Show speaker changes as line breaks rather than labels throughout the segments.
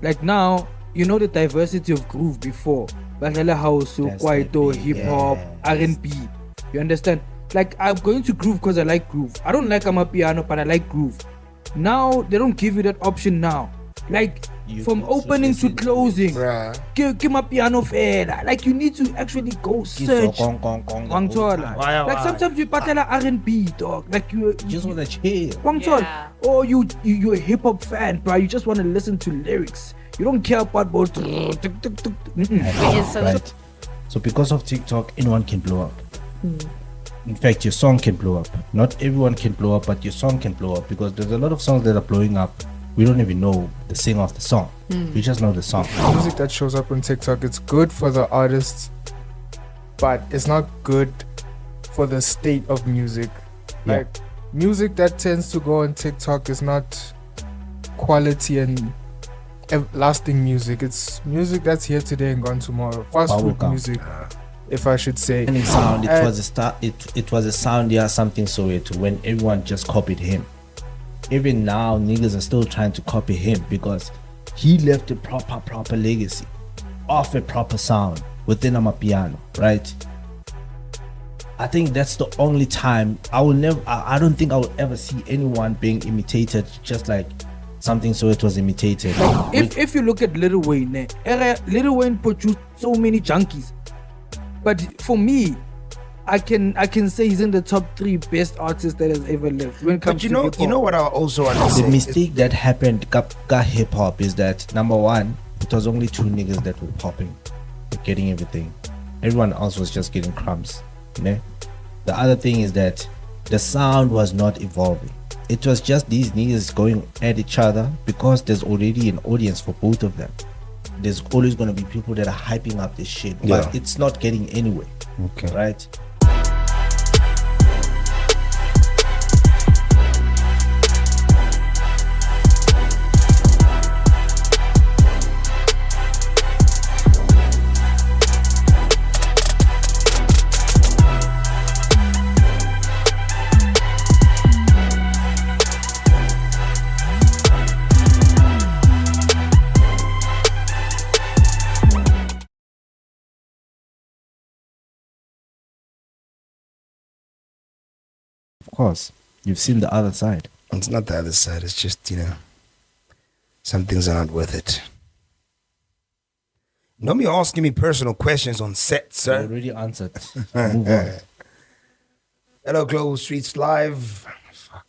Like now, you know the diversity of groove before. Bagela house, kwaito, hip hop, R&B. You understand? Like I'm going to groove because I like groove. I don't like Amapiano, but I like groove. Now they don't give you that option now. Like from opening to closing, give my piano fair. Like you need to actually go search. Like sometimes you patela R&B, dog. Like you
just want to chill.
Or you're a hip hop fan, bro. You just want to listen to lyrics. You don't care about both.
Right. So because of TikTok, anyone can blow up. In fact, your song can blow up. Not everyone can blow up, but your song can blow up because there's a lot of songs that are blowing up. We don't even know the singer of the song. We just know the song.
Music that shows up on TikTok, it's good for the artists, but it's not good for the state of music. Like music that tends to go on TikTok is not quality and lasting music. It's music that's here today and gone tomorrow. Fast food music, if I should say.
Sound, it was a sound, something so it when everyone just copied him. Even now, niggas are still trying to copy him because he left a proper legacy of a proper sound within Amapiano, right? I think that's the only time I don't think I will ever see anyone being imitated just like something so it was imitated.
If you look at Lil Wayne, Lil Wayne produced so many junkies. But for me, I can say he's in the top 3 best artists that has ever lived. When it comes to hip-hop.
You know what I also want to say?
The mistake that happened got hip hop is that number one, it was only 2 niggas that were popping, getting everything. Everyone else was just getting crumbs. The other thing is that the sound was not evolving. It was just these niggas going at each other because there's already an audience for both of them. There's always going to be people that are hyping up this shit, but it's not getting anywhere.
Okay.
Right? Of course, you've seen the other side.
It's not the other side. It's just, some things are not worth it. Don't be asking me personal questions on set, sir.
I already answered. Move on.
Hello, Global Streetz Live.
Fuck.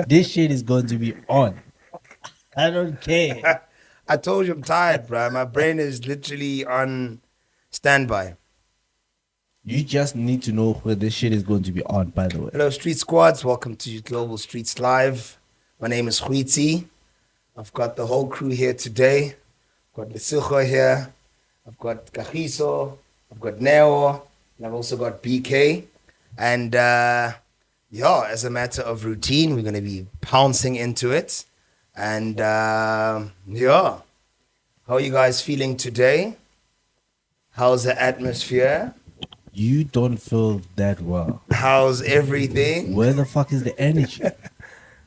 This shit is going to be on. I don't care.
I told you I'm tired, bro. My brain is literally on standby.
You just need to know where this shit is going to be on, by the way.
Hello, Street Squads. Welcome to Global Streetz Live. My name is Witty. I've got the whole crew here today. I've got Lesilcho here. I've got Kagiso. I've got Neo. And I've also got BK. And as a matter of routine, we're going to be pouncing into it. And how are you guys feeling today? How's the atmosphere?
You don't feel that well.
How's everything?
Where the fuck is the energy?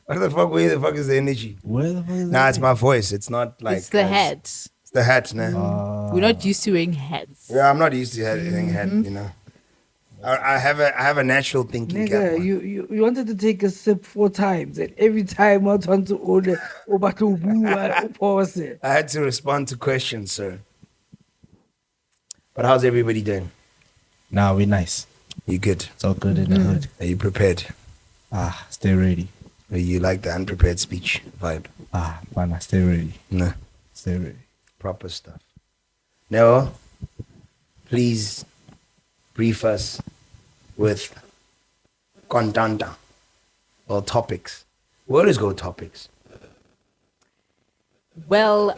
Where the fuck is the energy?
Where the fuck is
Nah, it's my voice. It's not like...
It's the hat.
It's the hat, nah.
We're not used to wearing hats.
Yeah, I'm not used to wearing hat, I have a natural thinking cap on.
You wanted to take a sip 4 times, and every time I want to order,
I had to respond to questions, sir. But how's everybody doing?
Nah, we're nice.
You good?
It's all good in the hood.
Are you prepared?
Stay ready.
Or you like the unprepared speech vibe?
Man, stay ready.
No.
Stay ready.
Proper stuff. Now, please brief us with contanta or topics. We always go topics.
Well,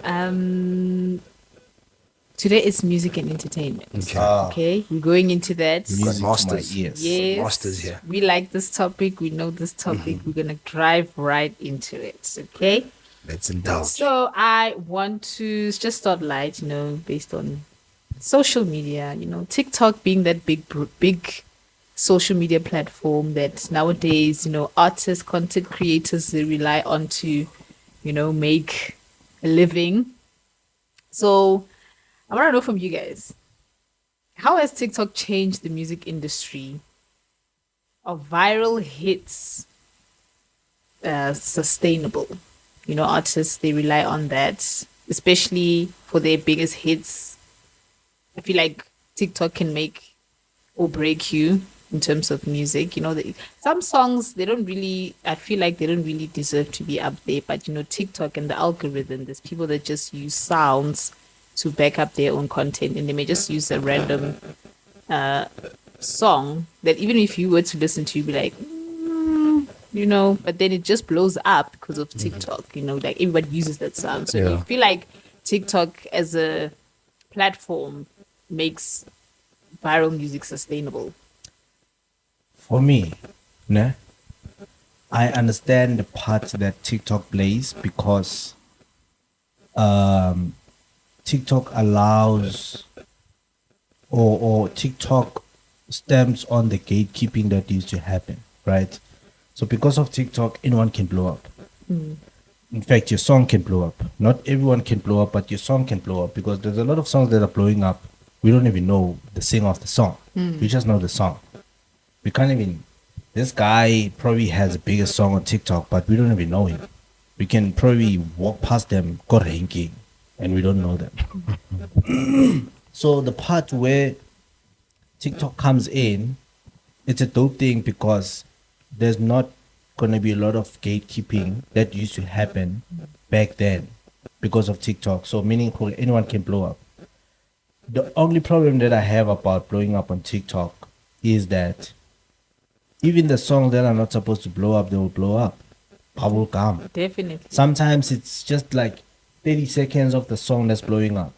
today is music and entertainment. Okay, we're going into that.
Got masters.
Yes,
masters here.
We like this topic. We know this topic. We're gonna drive right into it. Okay.
Let's indulge.
So I want to just start light, based on social media. TikTok being that big social media platform that nowadays, artists, content creators, they rely on to make a living. So I want to know from you guys, how has TikTok changed the music industry? Are viral hits sustainable? Artists, they rely on that, especially for their biggest hits. I feel like TikTok can make or break you in terms of music. Some songs, I feel like they don't really deserve to be up there. But, TikTok and the algorithm, there's people that just use sounds to back up their own content. And they may just use a random song that even if you were to listen to, you'd be like, but then it just blows up because of TikTok. Like everybody uses that sound. So you feel like TikTok as a platform makes viral music sustainable?
For me, I understand the part that TikTok plays because TikTok allows or TikTok stems on the gatekeeping that used to happen, right? So because of TikTok, anyone can blow up. In fact, your song can blow up. Not everyone can blow up, but your song can blow up because there's a lot of songs that are blowing up. We don't even know the singer of the song. We just know the song. We can't even... This guy probably has a bigger song on TikTok, but we don't even know him. We can probably walk past them, go ranking, and we don't know them. So the part where TikTok comes in, it's a dope thing because there's not going to be a lot of gatekeeping that used to happen back then because of TikTok. So meaning anyone can blow up. The only problem that I have about blowing up on TikTok is that even the songs that are not supposed to blow up, they will blow up. Bubble gum.
Definitely.
Sometimes it's just like 30 seconds of the song that's blowing up.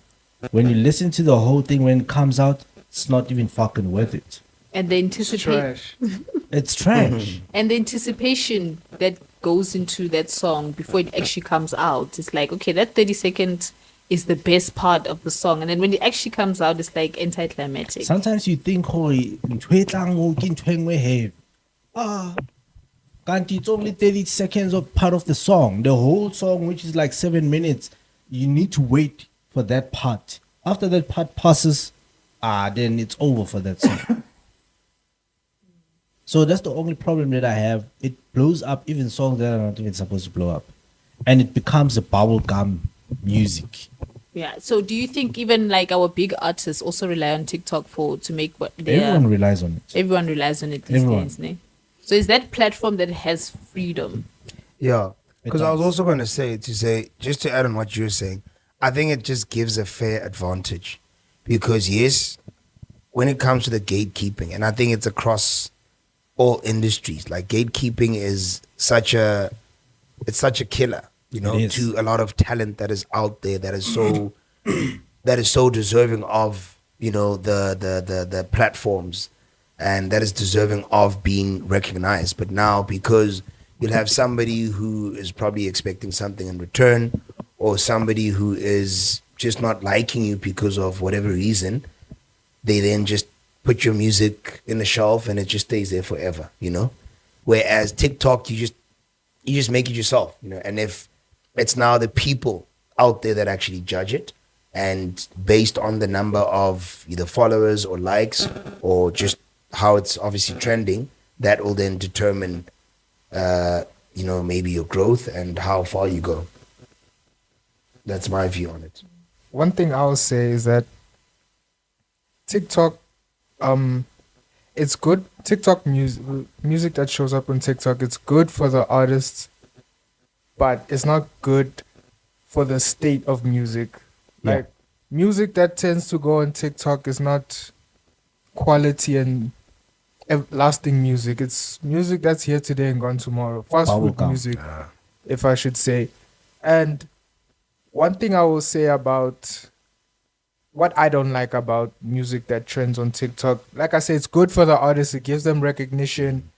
When you listen to the whole thing when it comes out, it's not even fucking worth it.
And the anticipation.
It's trash.
And the anticipation that goes into that song before it actually comes out, it's like, okay, that 30 seconds is the best part of the song. And then when it actually comes out, it's like anticlimactic.
Sometimes you think, it's only 30 seconds of part of the song. The whole song, which is like 7 minutes, you need to wait for that part. After that part passes, then it's over for that song. So that's the only problem that I have. It blows up even songs that are not even supposed to blow up. And it becomes a bubblegum music.
Yeah. So do you think even like our big artists also rely on TikTok to make what they
Everyone relies on it.
Everyone relies on it these days, ne? So is that platform that has freedom?
Yeah. Because I was also going to say, just to add on what you're saying, I think it just gives a fair advantage. Because yes, when it comes to the gatekeeping, and I think it's across all industries, like gatekeeping is such a killer, to a lot of talent that is out there that is so deserving of, the platforms, and that is deserving of being recognized. But now, because you'll have somebody who is probably expecting something in return, or somebody who is just not liking you because of whatever reason, they then just put your music in the shelf and it just stays there forever, Whereas TikTok, you just make it yourself, And if it's now the people out there that actually judge it, and based on the number of either followers or likes or just how it's obviously trending, that will then determine, maybe your growth and how far you go. That's my view on it.
One thing I'll say is that TikTok, it's good. TikTok music that shows up on TikTok, it's good for the artists, but it's not good for the state of music.
Yeah.
Like music that tends to go on TikTok is not quality and lasting music. It's music that's here today and gone tomorrow. Fast food music, if I should say. And one thing I will say about what I don't like about music that trends on TikTok, like I say, it's good for the artists. It gives them recognition,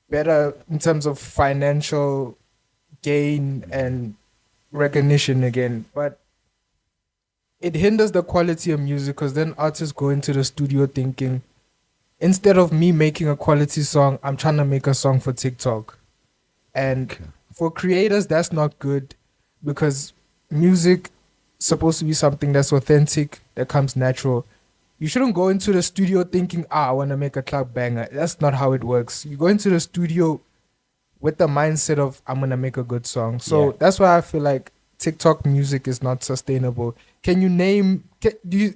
better in terms of financial gain and recognition again. But it hinders the quality of music because then artists go into the studio thinking, instead of me making a quality song, I'm trying to make a song for TikTok. And for creators, that's not good because music supposed to be something that's authentic, that comes natural. You shouldn't go into the studio thinking, I want to make a club banger. That's not how it works. You go into the studio with the mindset of, I'm going to make a good song. So that's why I feel like TikTok music is not sustainable. Can you name, do you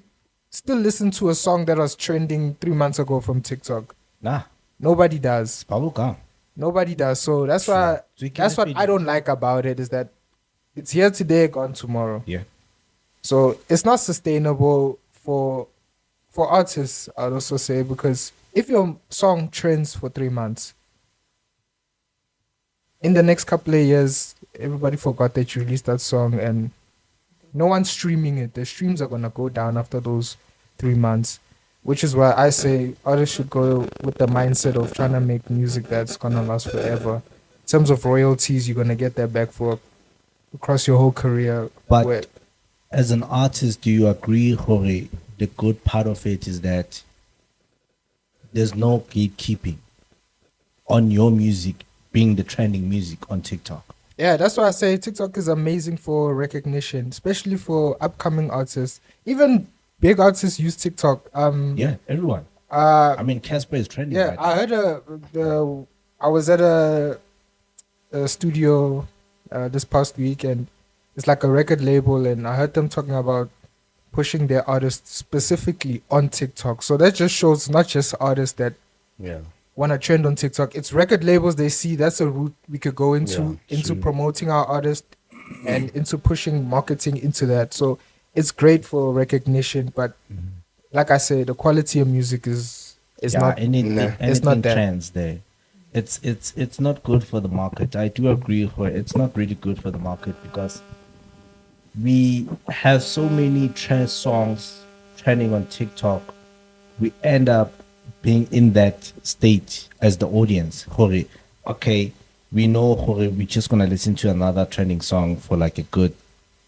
still listen to a song that was trending 3 months ago from TikTok?
Nah.
Nobody does.
Bubblegum.
Nobody does. So that's why, that's what I don't like about it, is that it's here today, gone tomorrow.
Yeah.
So it's not sustainable for artists, I'd also say, because if your song trends for 3 months, in the next couple of years, everybody forgot that you released that song and no one's streaming it. The streams are going to go down after those 3 months, which is why I say artists should go with the mindset of trying to make music that's going to last forever. In terms of royalties, you're going to get that back for across your whole career.
But as an artist, do you agree, Jorge, the good part of it is that there's no gatekeeping on your music being the trending music on TikTok?
Yeah, that's why I say TikTok is amazing for recognition, especially for upcoming artists. Even big artists use TikTok.
Yeah, everyone. I mean, Casper is trending.
Yeah,
right
I heard I was at a studio this past week, and it's like a record label, and I heard them talking about pushing their artists specifically on TikTok. So that just shows not just artists that want to trend on TikTok. It's record labels. They see that's a route we could go into promoting our artists and into pushing marketing into that. So it's great for recognition, but like I say, the quality of music is not
anything
it's not that.
trends there. It's not good for the market. I do agree with her. It's not really good for the market because we have so many trend songs trending on TikTok. We end up being in that state as the audience. Jorge, okay, we know, Jorge, we're just gonna listen to another trending song for like a good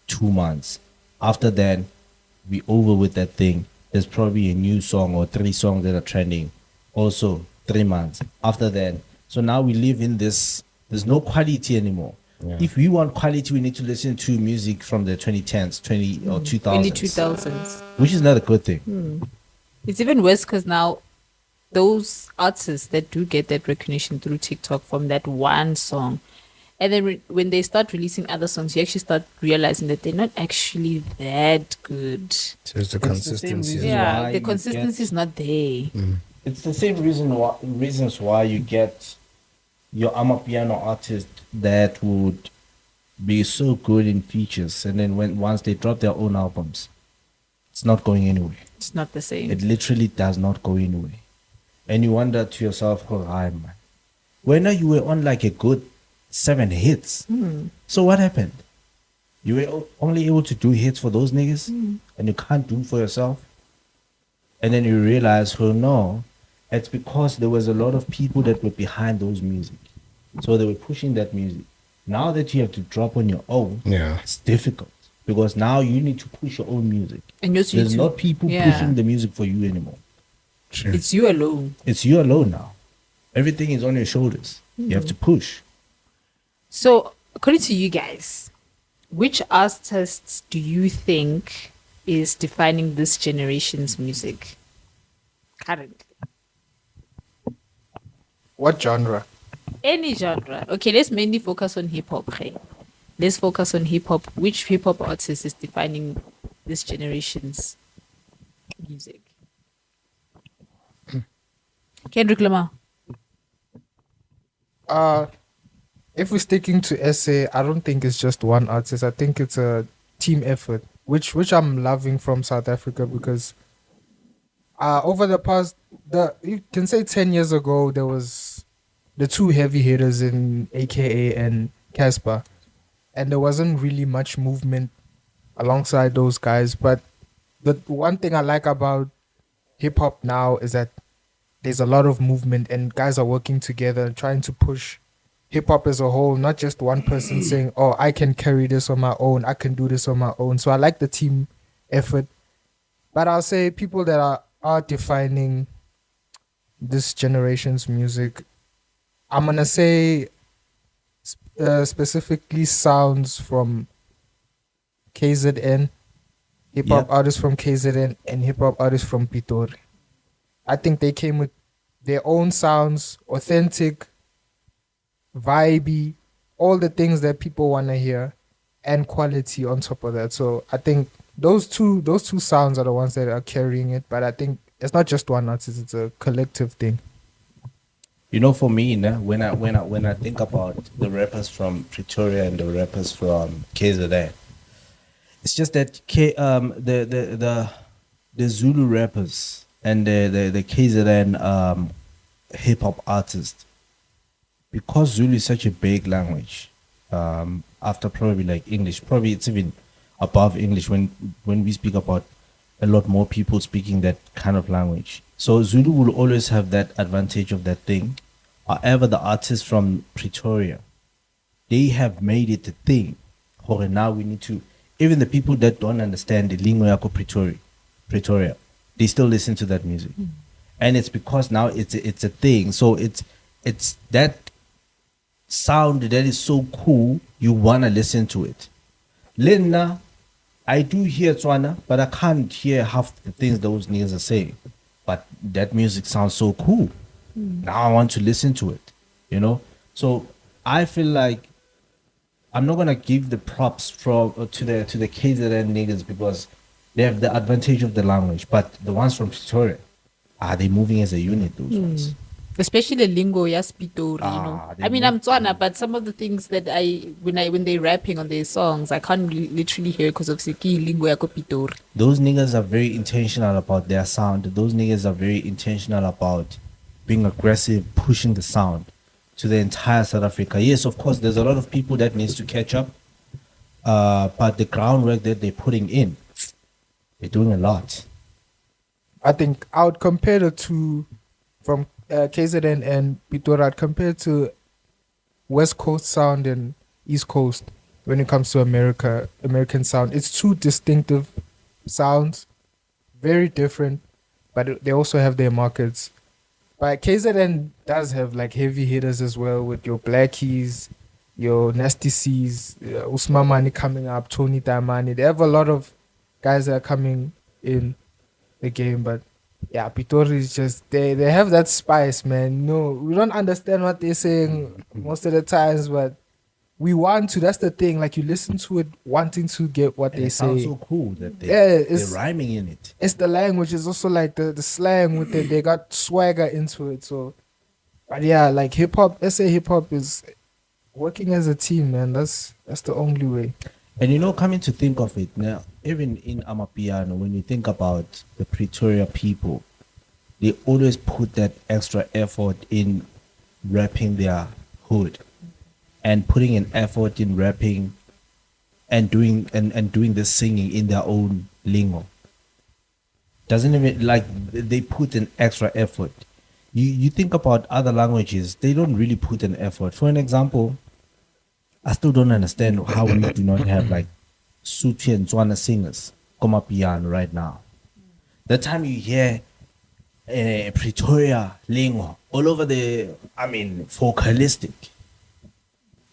2 months. After that, we over with that thing. There's probably a new song or 3 songs that are trending. Also, 3 months. After that, so now we live in this. There's no quality anymore. Yeah. If we want quality, we need to listen to music from the 2010s, 20 or 2000s.
Early 2000s.
Which is not a good thing.
It's even worse because now those artists that do get that recognition through TikTok from that one song, and then when they start releasing other songs, you actually start realizing that they're not actually that good.
So it's the consistency.
Yeah, the consistency is not there.
It's the same reasons why you get your Amapiano artist that would be so good in features, and then once they drop their own albums, it's not going anywhere.
It's not the same.
It literally does not go anywhere. And you wonder to yourself, oh, man, when you were on like a good 7 hits. So what happened? You were only able to do hits for those niggas, and you can't do for yourself. And then you realize, oh no, it's because there was a lot of people that were behind those music. So they were pushing that music. Now that you have to drop on your own, it's difficult because now you need to push your own music.
And
there's not people pushing the music for you anymore.
Sure.
It's you alone.
It's you alone now. Everything is on your shoulders. You have to push.
So, according to you guys, which artists do you think is defining this generation's music currently?
What genre?
Any genre. Okay, let's mainly focus on hip hop. Okay? Let's focus on hip hop. Which hip hop artist is defining this generation's music? Kendrick Lamar.
If we're sticking to SA, I don't think it's just one artist. I think it's a team effort, which I'm loving from South Africa because over the past, you can say 10 years ago, there was the 2 heavy hitters in AKA and Casper, and there wasn't really much movement alongside those guys. But the one thing I like about hip hop now is that there's a lot of movement and guys are working together trying to push hip hop as a whole, not just one person saying, oh, I can carry this on my own, I can do this on my own. So I like the team effort. But I'll say people that are defining this generation's music, I'm going to say specifically sounds from KZN, hip hop artists from KZN, and hip hop artists from Pretoria. I think they came with their own sounds, authentic, vibey, all the things that people want to hear, and quality on top of that. So I think those two sounds are the ones that are carrying it. But I think it's not just one artist; it's a collective thing.
You know, for me, when I think about the rappers from Pretoria and the rappers from KZN, it's just that the Zulu rappers and the KZN hip hop artists, because Zulu is such a big language, after probably like English, probably it's even above English when we speak about a lot more people speaking that kind of language. So Zulu will always have that advantage of that thing. However, the artists from Pretoria, they have made it a thing. Or now we need to, even the people that don't understand the lingua yako Pretoria, they still listen to that music. And it's because now it's a thing. So it's that sound that is so cool, you wanna listen to it. Linda, I do hear Tswana, but I can't hear half the things those niggas are saying. But that music sounds so cool. Now I want to listen to it, you know. So I feel like I'm not gonna give the props to the KZN niggas because they have the advantage of the language, but the ones from Pretoria, they moving as a unit? Those ones.
Especially the lingo, yes, Pitori, you know. I mean, I'm Tswana, but some of the things that when they're rapping on their songs, I can't literally hear because of Siki lingo yako Pitori.
Those niggas are very intentional about their sound. Those niggas are very intentional about being aggressive, pushing the sound to the entire South Africa. Yes, of course, there's a lot of people that needs to catch up, but the groundwork that they're putting in, they're doing a lot.
I think I would compare the two from KZN and Pretoria. I'd compare to West Coast sound and East Coast when it comes to American sound. It's two distinctive sounds, very different, but they also have their markets. But KZN does have like heavy hitters as well with your Blackies, your Nasty C's, Usmamani coming up, Tony Diamani. They have a lot of guys that are coming in the game, but yeah, Pretoria is just they have that spice, man. No, we don't understand what they're saying most of the times, but we want to. That's the thing. Like you listen to it, wanting to get what they say.
Sounds so cool that they're rhyming in it.
It's the language. It's also like the slang with it. They got swagger into it. So, but yeah, like hip hop. SA hip hop is working as a team, man. That's the only way.
And you know, coming to think of it now, even in Amapiano, when you think about the Pretoria people, they always put that extra effort in rapping their hood and putting an effort in rapping and doing the singing in their own lingo. Doesn't even like they put an extra effort. You think about other languages, they don't really put an effort. For an example, I still don't understand how we do not have like Sotho and Tswana singers Amapiano right now. The time you hear Pretoria lingo all over vocalistic,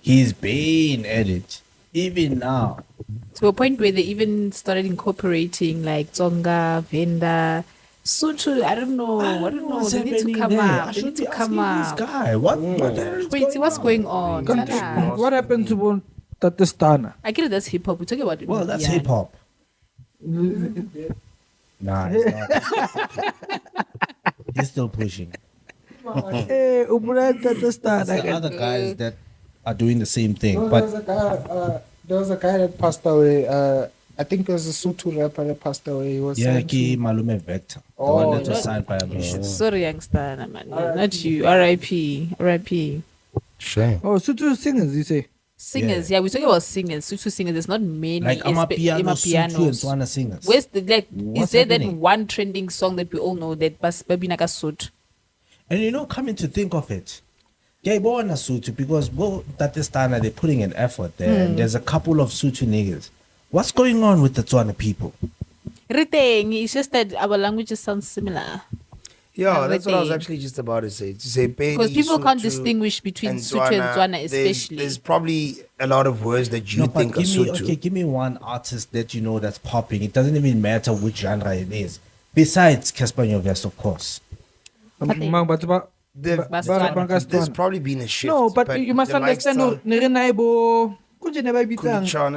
he's been at it even now.
To a point where they even started incorporating like Tsonga, Venda, Sotho. I don't know. They need to come up. They need to come up.
This guy, what?
Wait, what's going on?
What happened to Tatistana?
I get it. That's hip hop. We're talking about it.
Well, that's hip hop. Nah, it's not. He's still pushing.
Hey,
It's the other guys that are doing the same thing.
No,
But
there was a guy that passed away. I think it was a Sotho rapper that passed away. He was
Malume Vector, the one that was signed by Ambitious.
Sorry, youngster, man. Not you. R.I.P. R.I.P.
Shame.
Oh, Sotho singers, you say?
Singers, yeah, we're talking about singers. Sotho singers. There's not many.
Like Amapiano, Sotho and Tswana singers.
Where's the like?
What's
Is there
happening?
that one trending song that we all know that Babinaka Sotho?
And you know, coming to think of it, yeah, Sotho, because Tatistana, they're putting an effort there. And there's a couple of Sotho niggas. What's going on with the Tswana people?
Everything. It's just that our languages sound similar.
Yeah, that's what I was actually just about to say. To say Pedi,
because people can't
Sotho,
distinguish between
and
Sotho and Tswana, especially.
There's probably a lot of words that you
But
think are Sotho.
give me one artist that you know that's popping. It doesn't even matter which genre it is. Besides Casper Nyovest, of course.
There's probably been a shift.
No, but you must understand.
Kulichana,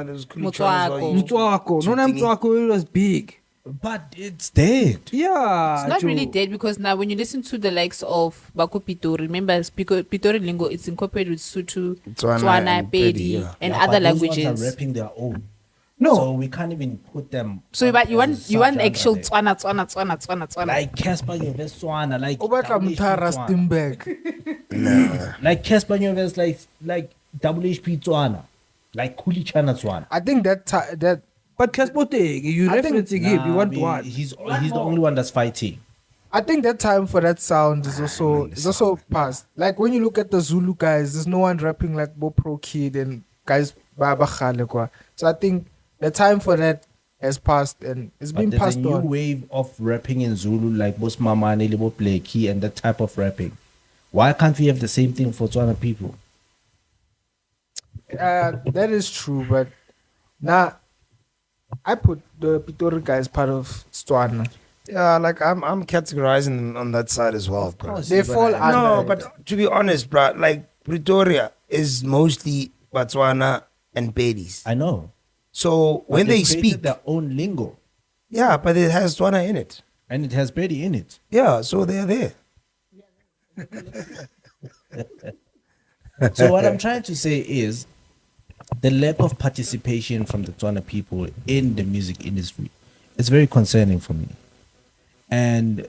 there was Kulichana as well.
Mtswako. No, Mtswako, it was big.
But it's dead.
Yeah.
It's not really dead because now when you listen to the likes of Bako Pitori, remember Pitori lingo, it's incorporated with Sotho, Tswana,
and
Pedi,
Pedi,
and
Yeah,
other
but those ones
languages.
are rapping their own.
No.
So we can't even put them.
So but you
as a
want
subgenre
actual
there.
Tswana.
Like Casper Nyovest Tswana, like
Obatla
WHP
Mtara
Tswana.
Stimberg.
Like Casper Nyovest, like WHP Tswana, like Kulichana Tswana.
I think that
But Caspote, you
I think-
referencing him. You want what?
He's the only one that's fighting.
I think that time for that sound is also past. Like when you look at the Zulu guys, there's no one rapping like Bo Pro Kid and guys Baba Khalekwa. So I think the time for that has passed and it's
But
been
there's
passed
a new
on.
wave of rapping in Zulu, like Bos Mamane, Libo Blakey, and that type of rapping. Why can't we have the same thing for Tswana people?
That is true, but now I put the Pitori guys part of Tswana.
Yeah, like I'm categorizing them on that side as well, bro.
course.
They
But
fall
I-
under.
No,
it.
but to be honest, bro, like Pretoria is mostly Botswana and Pedis.
I know.
So
But
when they
created
speak,
their own lingo,
yeah, but it has Tswana in it.
and it has Betty in it.
Yeah, so they're there.
So what I'm trying to say is the lack of participation from the Tswana people in the music industry is very concerning for me. And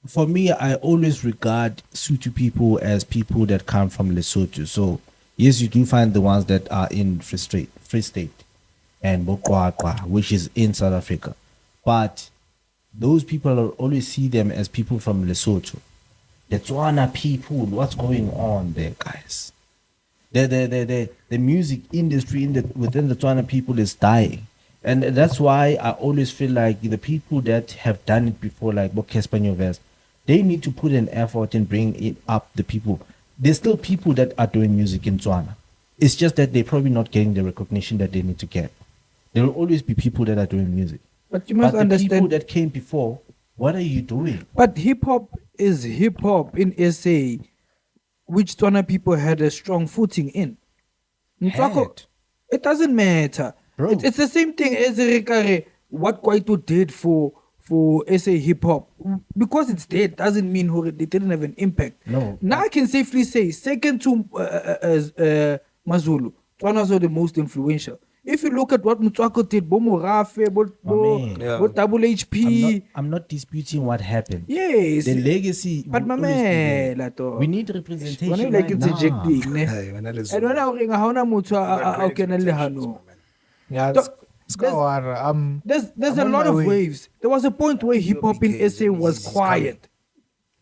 for me, I always regard Sotho people as people that come from Lesotho. So yes, you do find the ones that are in Free State and Bokwakwa, which is in South Africa. But those people will always see them as people from Lesotho. The Tswana people, what's going on there, guys? The music industry within the Tswana people is dying. And that's why I always feel like the people that have done it before, like Casper Nyovest, they need to put an effort in bringing up the people. There's still people that are doing music in Tswana. It's just that they're probably not getting the recognition that they need to get. There will always be people that are doing music.
But you must
But the people
understand.
that came before, what are you doing?
But hip hop is hip hop in SA, which Tswana people had a strong footing in. Mtswako,
Had.
it doesn't matter.
Bro.
It's the same thing as Rekare, what Kwaito did for SA hip hop. Because it's dead doesn't mean they didn't have an impact.
No.
Now I can safely say, second to Mazulu, Tswana are the most influential. If you look at what Mtswako did, Bo Morafe,
man.
Bo Double HP.
I'm not disputing what happened.
Yes.
The legacy.
But
will
my
always be there.
man, Lato.
We need representation.
Wena like
right
it's
now.
ejecting, ne?
Hey, when that is-
I don't know how na motho a kena le hano.
Yeah,
Th-
it's Kawara.
There's a
I'm on
lot
my
of
way.
waves. There was a point where hip hop in SA was quiet.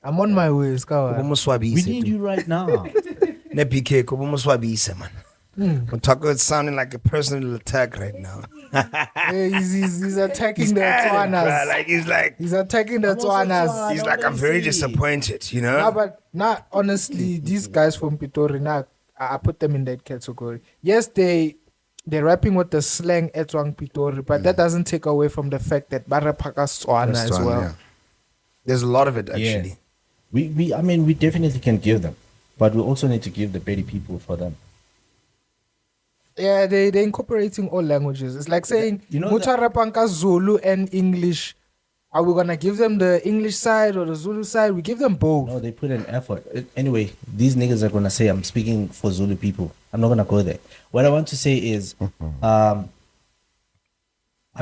I'm on my way, it's
Kubo
Kawara.
Muswabise,
We need you right now.
Ne PK, Kubo Muswabise, man. Mutako is sounding like a personal attack right now.
He's attacking the
Bruh,
Tswanas.
like
He's attacking the
also
Tswanas.
Tswana.
he's
I
like,
don't
I'm very
see.
disappointed, you
Nah,
know?
but not honestly, these guys from Pitori, now I put them in that category. Yes, they're rapping with the slang Etswang Pitori, but that doesn't take away from the fact that Barapaka Tswana as
Tswana,
well.
yeah. There's a lot of it actually.
We definitely can give them, but we also need to give the Betty people for them.
Yeah, they're incorporating all languages. It's like saying,
You know
Mutarapanka Zulu and English. Are we gonna give them the English side or the Zulu side? We give them both.
No, they put an effort. Anyway, these niggas are gonna say I'm speaking for Zulu people. I'm not gonna go there. What I want to say is, I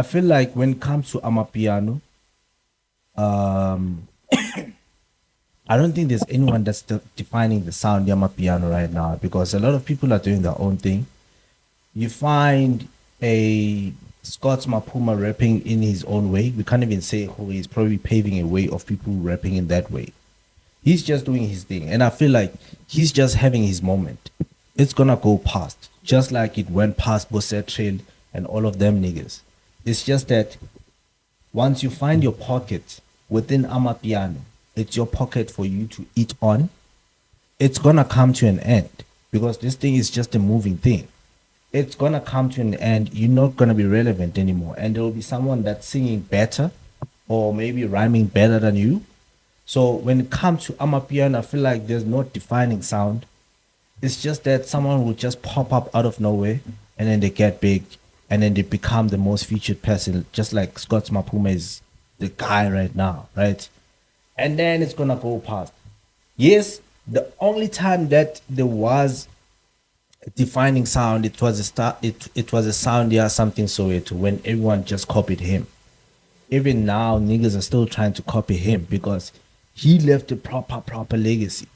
feel like when it comes to Amapiano, I don't think there's anyone that's defining the sound Amapiano right now, because a lot of people are doing their own thing. You find a Scott's Mapuma rapping in his own way. We can't even say who he's probably paving a way of people rapping in that way. He's just doing his thing. And I feel like he's just having his moment. It's gonna go past. Just like it went past Boset Trail and all of them niggas. It's just that once you find your pocket within Amapiano, it's your pocket for you to eat on, it's gonna come to an end because this thing is just a moving thing. It's gonna come to an end. You're not gonna be relevant anymore, and there will be someone that's singing better or maybe rhyming better than you. So when it comes to Amapiano, I feel like there's no defining sound. It's just that someone will just pop up out of nowhere and then they get big and then they become the most featured person, just like Scott Mapuma is the guy right now, right? And then it's gonna go past. Yes, the only time that there was a defining sound, it was a sound, yeah, something so it when everyone just copied him. Even now, niggas are still trying to copy him because he left a proper legacy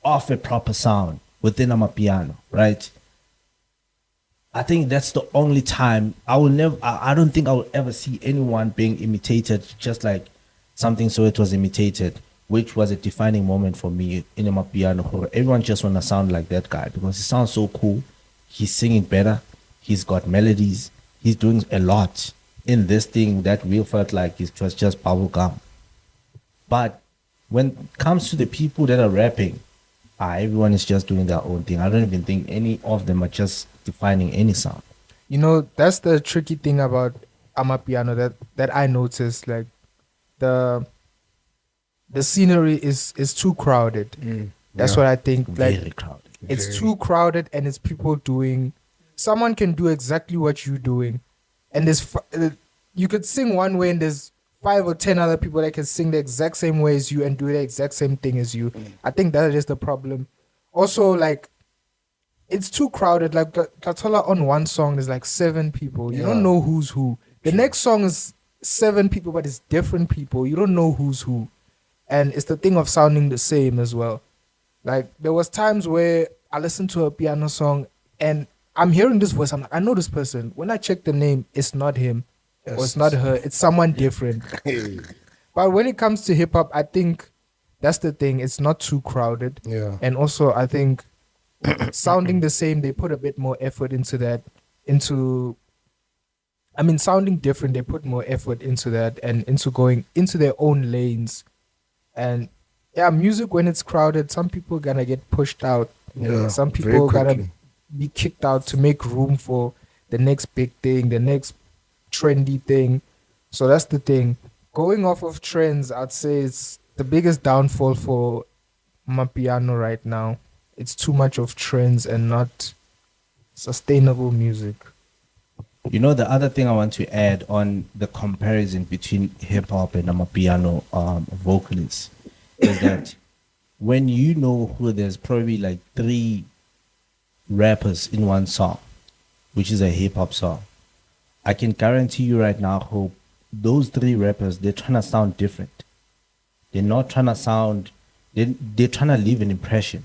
of a proper sound within Amapiano, right? I think that's the only time I don't think I will ever see anyone being imitated just like something so it was imitated, which was a defining moment for me in Amapiano. Everyone just want to sound like that guy because he sounds so cool. He's singing better. He's got melodies. He's doing a lot in this thing that we felt like it was just bubble gum. But when it comes to the people that are rapping, everyone is just doing their own thing. I don't even think any of them are just defining any sound.
You know, that's the tricky thing about Amapiano that I noticed. Like the scenery is too crowded. That's what I think. Like
Very crowded.
it's too crowded, and it's people doing. Someone can do exactly what you're doing, and you could sing one way, and there's 5 or 10 other people that can sing the exact same way as you and do the exact same thing as you. I think that is the problem. Also, like, it's too crowded. Like, Katola on one song is like 7 people. You don't know who's who. The next song is 7 people, but it's different people. You don't know who's who. And it's the thing of sounding the same as well. Like, there was times where I listened to a piano song and I'm hearing this voice. I'm like, I know this person. When I check the name, it's not him. Or it's not her. It's someone different. But when it comes to hip hop, I think that's the thing. It's not too crowded.
Yeah.
And also, I think sounding the same, they put a bit more effort into that. Sounding different, they put more effort into that and into going into their own lanes. And yeah, music, when it's crowded, some people gonna get pushed out.
Yeah,
Some
very
people gonna
quickly.
be kicked out to make room for the next big thing, the next trendy thing. So that's the thing. Going off of trends, I'd say it's the biggest downfall for Amapiano right now. It's too much of trends and not sustainable music.
You know, the other thing I want to add on the comparison between hip hop and Amapiano vocalists is that when you know who there's probably like 3 rappers in one song, which is a hip hop song, I can guarantee you right now who those 3 rappers, they're trying to sound different. They're not trying to sound, they're trying to leave an impression.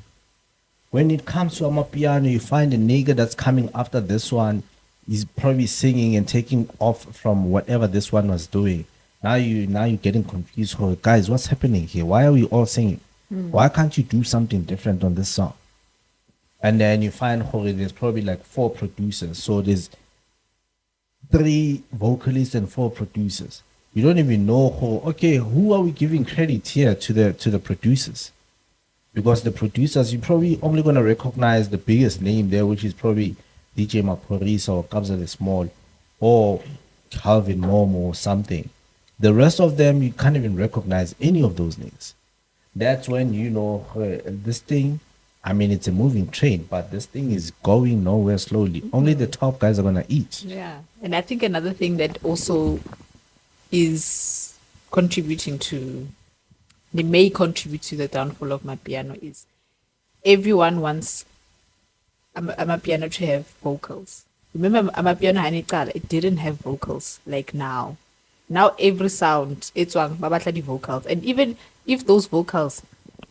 When it comes to Amapiano, you find a nigga that's coming after this one, he's probably singing and taking off from whatever this one was doing. Now you're getting confused. Oh, guys, what's happening here? Why are we all singing? Why can't you do something different on this song? And then you find there's probably like 4 producers. So there's 3 vocalists and 4 producers. You don't even know who are we giving credit here to the producers? Because the producers, you're probably only gonna recognize the biggest name there, which is probably DJ Maphorisa or Kabza the Small or Calvin Momo or something. The rest of them, you can't even recognize any of those names. That's when you know this thing, it's a moving train, but this thing is going nowhere slowly. Only the top guys are going to eat.
Yeah. And I think another thing that also is contributing to, they may contribute to the downfall of Amapiano is everyone wants Amapiano to have vocals. Remember Amapiano Hanikala, it didn't have vocals like now. Now every sound, it's one babatla the vocals. And even if those vocals,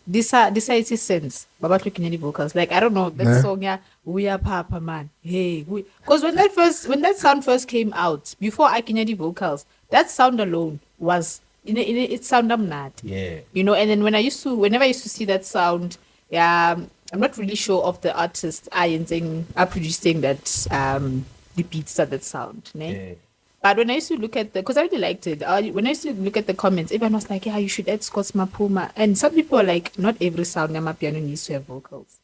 this is a sense, babatla the vocals. Like I don't know, that song yeah, we are Papa man. Hey, because when that sound first came out, before I can hear the vocals, that sound alone was it sounded mad.
Yeah.
You know, and then whenever I used to see that sound, yeah, I'm not really sure of the artists are producing that the beats that sound. Ne?
Yeah.
But when I used to look at because I really liked it. When I used to look at the comments, everyone was like, "Yeah, you should add Scott's Mapuma." And some people are like, "Not every sound Amapiano needs to have vocals."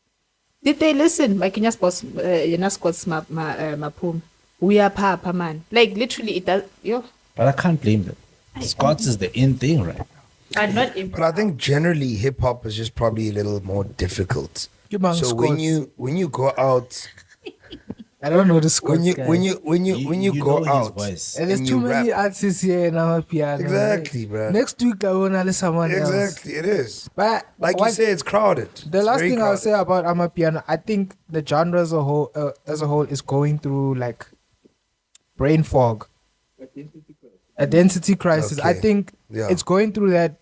Did they listen? Like in Scott's Mapuma, we are Papa man. Like literally, it does. Yo,
But I can't blame them. Scots is the in thing right now.
but not every.
But I think generally hip hop is just probably a little more difficult. So when you go out,
I don't know the Scots
when you go
know his
out,
voice.
and there's
and
too
you
many
rap.
artists here in Amapiano.
Exactly, bro.
Next week I wanna listen someone else.
Exactly, it is.
But
Like you
what-
say, it's crowded.
the
It's
last
very
thing I'll
crowded.
say about Amapiano, I think the genre as a whole is going through like brain fog, identity crisis. I
Okay.
think
Yeah.
it's going through that,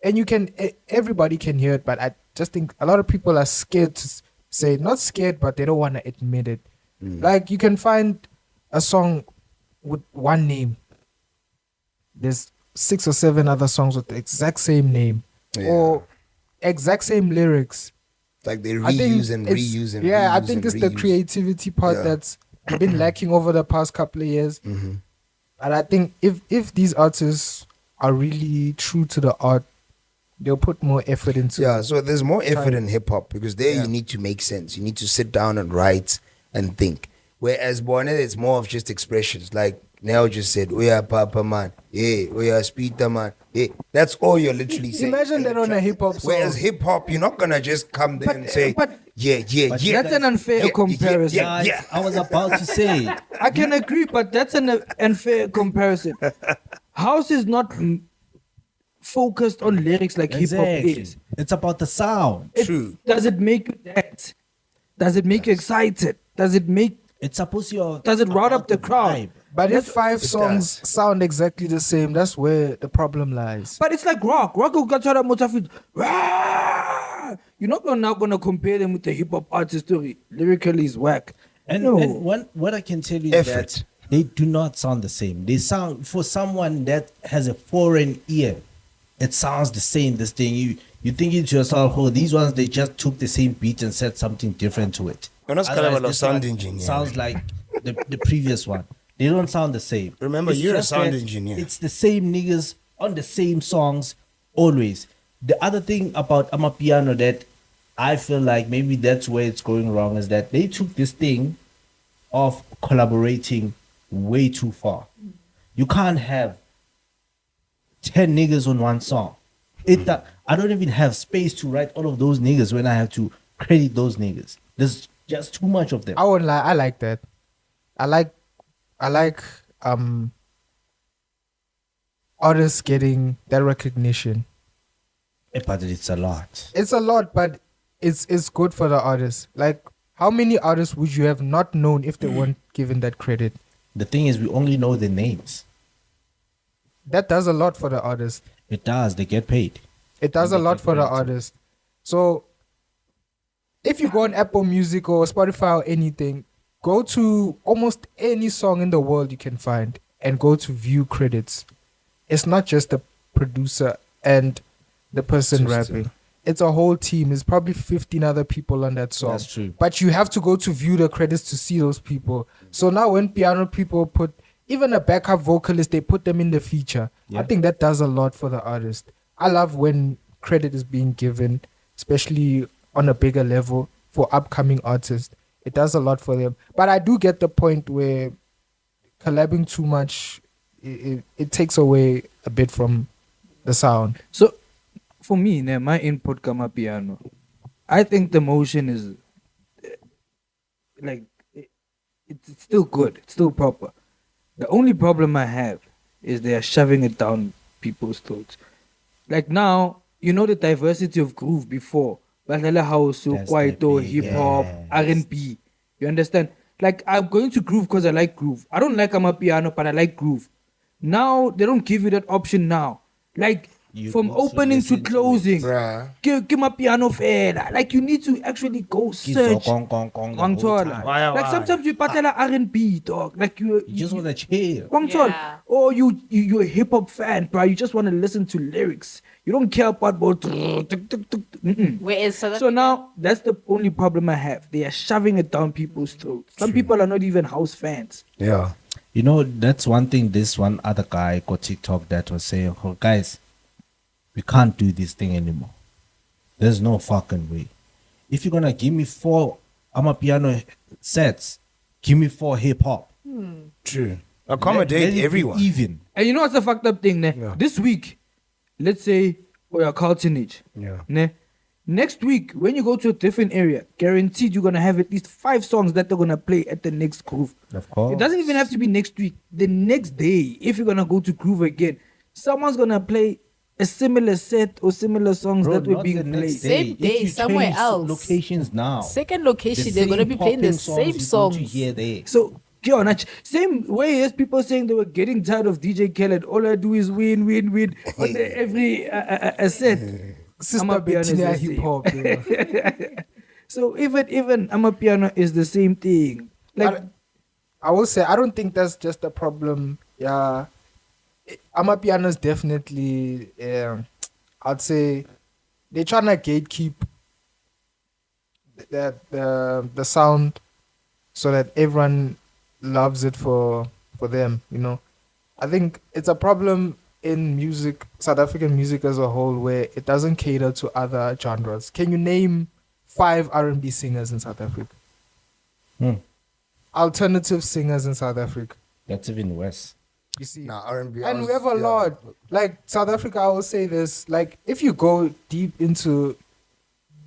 and everybody can hear it, but I just think a lot of people are scared to say, not scared, but they don't want to admit it. Like you can find a song with one name. There's 6 or 7 other songs with the exact same name
Yeah.
or exact same lyrics.
Like they
I think
reuse and
it's-
reuse and
yeah, I
reuse
think
and
it's the
reuse.
creativity part
Yeah.
that's been lacking over the past couple of years.
Mhm.
And I think if these artists are really true to the art, they'll put more effort into
Yeah,
it.
so there's more effort
Try-
in hip hop because there
Yeah.
you need to make sense. You need to sit down and write and think. Whereas Bonnet, it's more of just expressions. Like Neo just said, "We are Papa man, yeah, we are Speeder man, yeah." That's all you're literally saying.
Imagine
in
that
the
on a
track.
hip-hop song.
Whereas hip hop, you're not gonna just come there and say,
but
"Yeah, yeah,
but
yeah."
That's an unfair
yeah,
comparison.
Yeah, yeah.
I was about to say.
I can agree, but that's an unfair comparison. House is not focused on lyrics like hip hop
Exactly.
is.
It's about the sound.
True.
Does it make you dance? Does it make you excited? Does it make?
It's supposed to.
Does it round up the crowd?
vibe.
But if 5
It
songs
does.
sound exactly the same, that's where the problem lies.
But it's like rock. Rock will get out of motorfit. You're not now gonna compare them with the hip hop artist story. Lyrically is whack.
And,
No.
and what I can tell you is
Effort.
that they do not sound the same. They sound, for someone that has a foreign ear, it sounds the same. This thing you thinking to yourself, oh, these ones they just took the same beat and said something different to it.
You're not
Otherwise,
kind of a
this
sound
one
engineer.
Sounds like the previous one. They don't sound the same.
Remember,
It's
you're a
just
sound
that
engineer.
It's the same niggas on the same songs always. The other thing about Amapiano that I feel like maybe that's where it's going wrong is that they took this thing of collaborating way too far. You can't have 10 niggas on one song. I don't even have space to write all of those niggas when I have to credit those niggas. There's just too much of them.
I won't lie, I like that. I like artists getting that recognition.
But it's a lot.
It's a lot, but it's good for the artists. Like, how many artists would you have not known if they weren't given that credit?
The thing is, we only know the names.
That does a lot for the artist.
It does. They get paid.
It does a lot for the artist. So, if you go on Apple Music or Spotify or anything, go to almost any song in the world you can find and go to view credits. It's not just the producer and the person rapping. It's a whole team. It's probably 15 other people on that song.
That's true.
But you have to go to view the credits to see those people. So now when piano people put even a backup vocalist, they put them in the feature.
Yeah.
I think that does a lot for the artist. I love when credit is being given, especially on a bigger level for upcoming artists. It does a lot for them. But I do get the point where collabing too much, it takes away a bit from the sound.
So, for me, my input Amapiano, I think the motion is like it's still good, it's still proper. The only problem I have is they are shoving it down people's throats. Like now, you know the diversity of groove before. Badlala house,
That's
kwaito,
the big,
hip hop,
yes.
R&B. You understand? Like I'm going to groove because I like groove. I don't like Amapiano, but I like groove. Now they don't give you that option now. Like
You
from
need to
opening to
listen to it.
closing,
Bruh.
give my piano fela. Like you need to actually go search.
Gong, gong, gong the whole
Wangthola.
time.
Like sometimes you patela R&B, dog. Like
You just want to chill.
Wangthola.
Yeah.
Or you're a hip hop fan, bro. You just want to listen to lyrics. You don't care about what.
Whereas South
So
Africa-
now that's the only problem I have. They are shoving it down people's throats. Some people are not even house fans.
Yeah.
You know, that's one thing. This one other guy got TikTok that was saying, "Oh, guys, we can't do this thing anymore. There's no fucking way. If you're gonna give me 4 Amapiano sets, give me 4 hip hop.
True. Accommodate
Let it be
everyone.
even.
And you know what's the fucked up thing, ne?
Yeah.
This week, let's say we are Carltonage.
Yeah.
Ne? Next week, when you go to a different area, guaranteed you're gonna have at least 5 songs that they're gonna play at the next groove.
Of course.
It doesn't even have to be next week. The next day, if you're gonna go to groove again, someone's gonna play a similar set or similar songs
Bro,
that were
not
being
the next
played.
Same
If
day,
you
somewhere
change
else.
Locations now.
Second location, they're going to be playing the same songs.
You hear there.
So, same way as people saying they were getting tired of DJ Khaled. All I do is win on every set.
Sister
Amapiano is
Bettina
the same.
hip hop. Yeah.
So even Amapiano is the same thing. Like
I will say I don't think that's just a problem. Yeah, Amapiano is definitely. I'd say they're trying to gatekeep the sound so that everyone loves it for them. You know, I think it's a problem in music, South African music as a whole, where it doesn't cater to other genres. Can you name 5 R&B singers in South Africa? Alternative singers in South Africa.
That's even worse.
You see,
Nah, R&B.
and we have a lot. Like South Africa, I will say this: like if you go deep into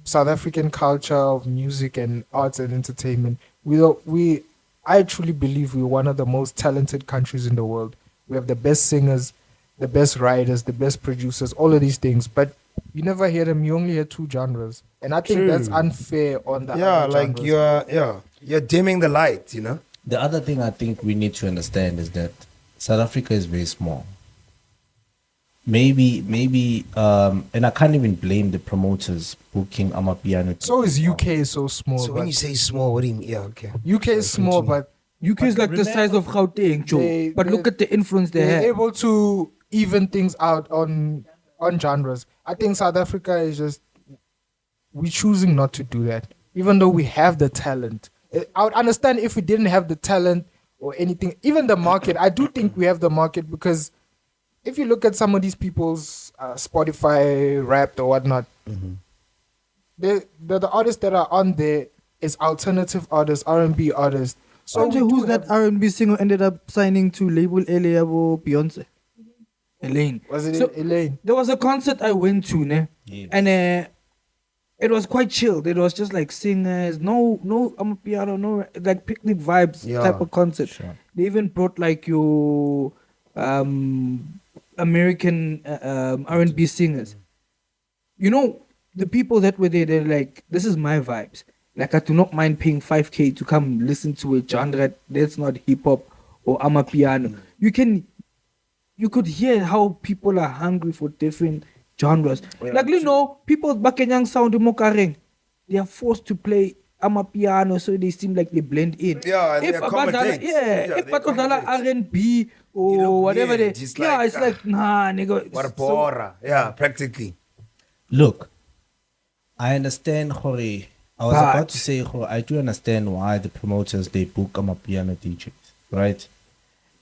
South African culture of music and arts and entertainment, I truly believe we're one of the most talented countries in the world. We have the best singers, the best writers, the best producers, all of these things. But you never hear them. You only hear 2 genres, and I think that's
True.
unfair on the
Yeah,
other
like
genres.
you're dimming the light, you know.
The other thing I think we need to understand is that South Africa is very small. Maybe, and I can't even blame the promoters booking Amapiano.
So is UK so small.
So when you say small, what do you mean? Yeah, okay.
UK is small, but
UK is like the size of Gauteng, Joe. But look at the influence they
they're
have.
able to even things out on genres. I think South Africa is just we're choosing not to do that, even though we have the talent. I would understand if we didn't have the talent or anything, even the market. I do think we have the market because if you look at some of these people's Spotify Wrapped or whatnot, the artists that are on there is alternative artists, R&B artists. So
Sanjay,
we do
who's that
have-
R&B singer ended up signing to label LA or Beyonce? Elaine.
Was it
So-
Elaine?
There was a concert I went to, ne?
Yes.
And it was quite chilled. It was just like singers, no Amapiano, no like picnic vibes
Yeah,
type of concert.
sure.
They even brought like your American R&B singers. You know, the people that were there, they're like, this is my vibes. Like, I do not mind paying 5K to come listen to a genre that's not hip hop or Amapiano. You could hear how people are hungry for different genres.
Yeah,
like, you know, people back in young sound in Mokareng, they are forced to play Amapiano so they seem like they blend in.
Yeah, and
if
they
Abadala,
accommodate.
if
they
Batodala
accommodate.
R&B or
You look
whatever
weird,
they,
just
yeah,
like,
it's like nah, nigga.
What a
So-
bora. Yeah, practically.
Look, I understand, Jorge. I was
But-
about to say, Jorge, I do understand why the promoters, they book Amapiano DJs, right?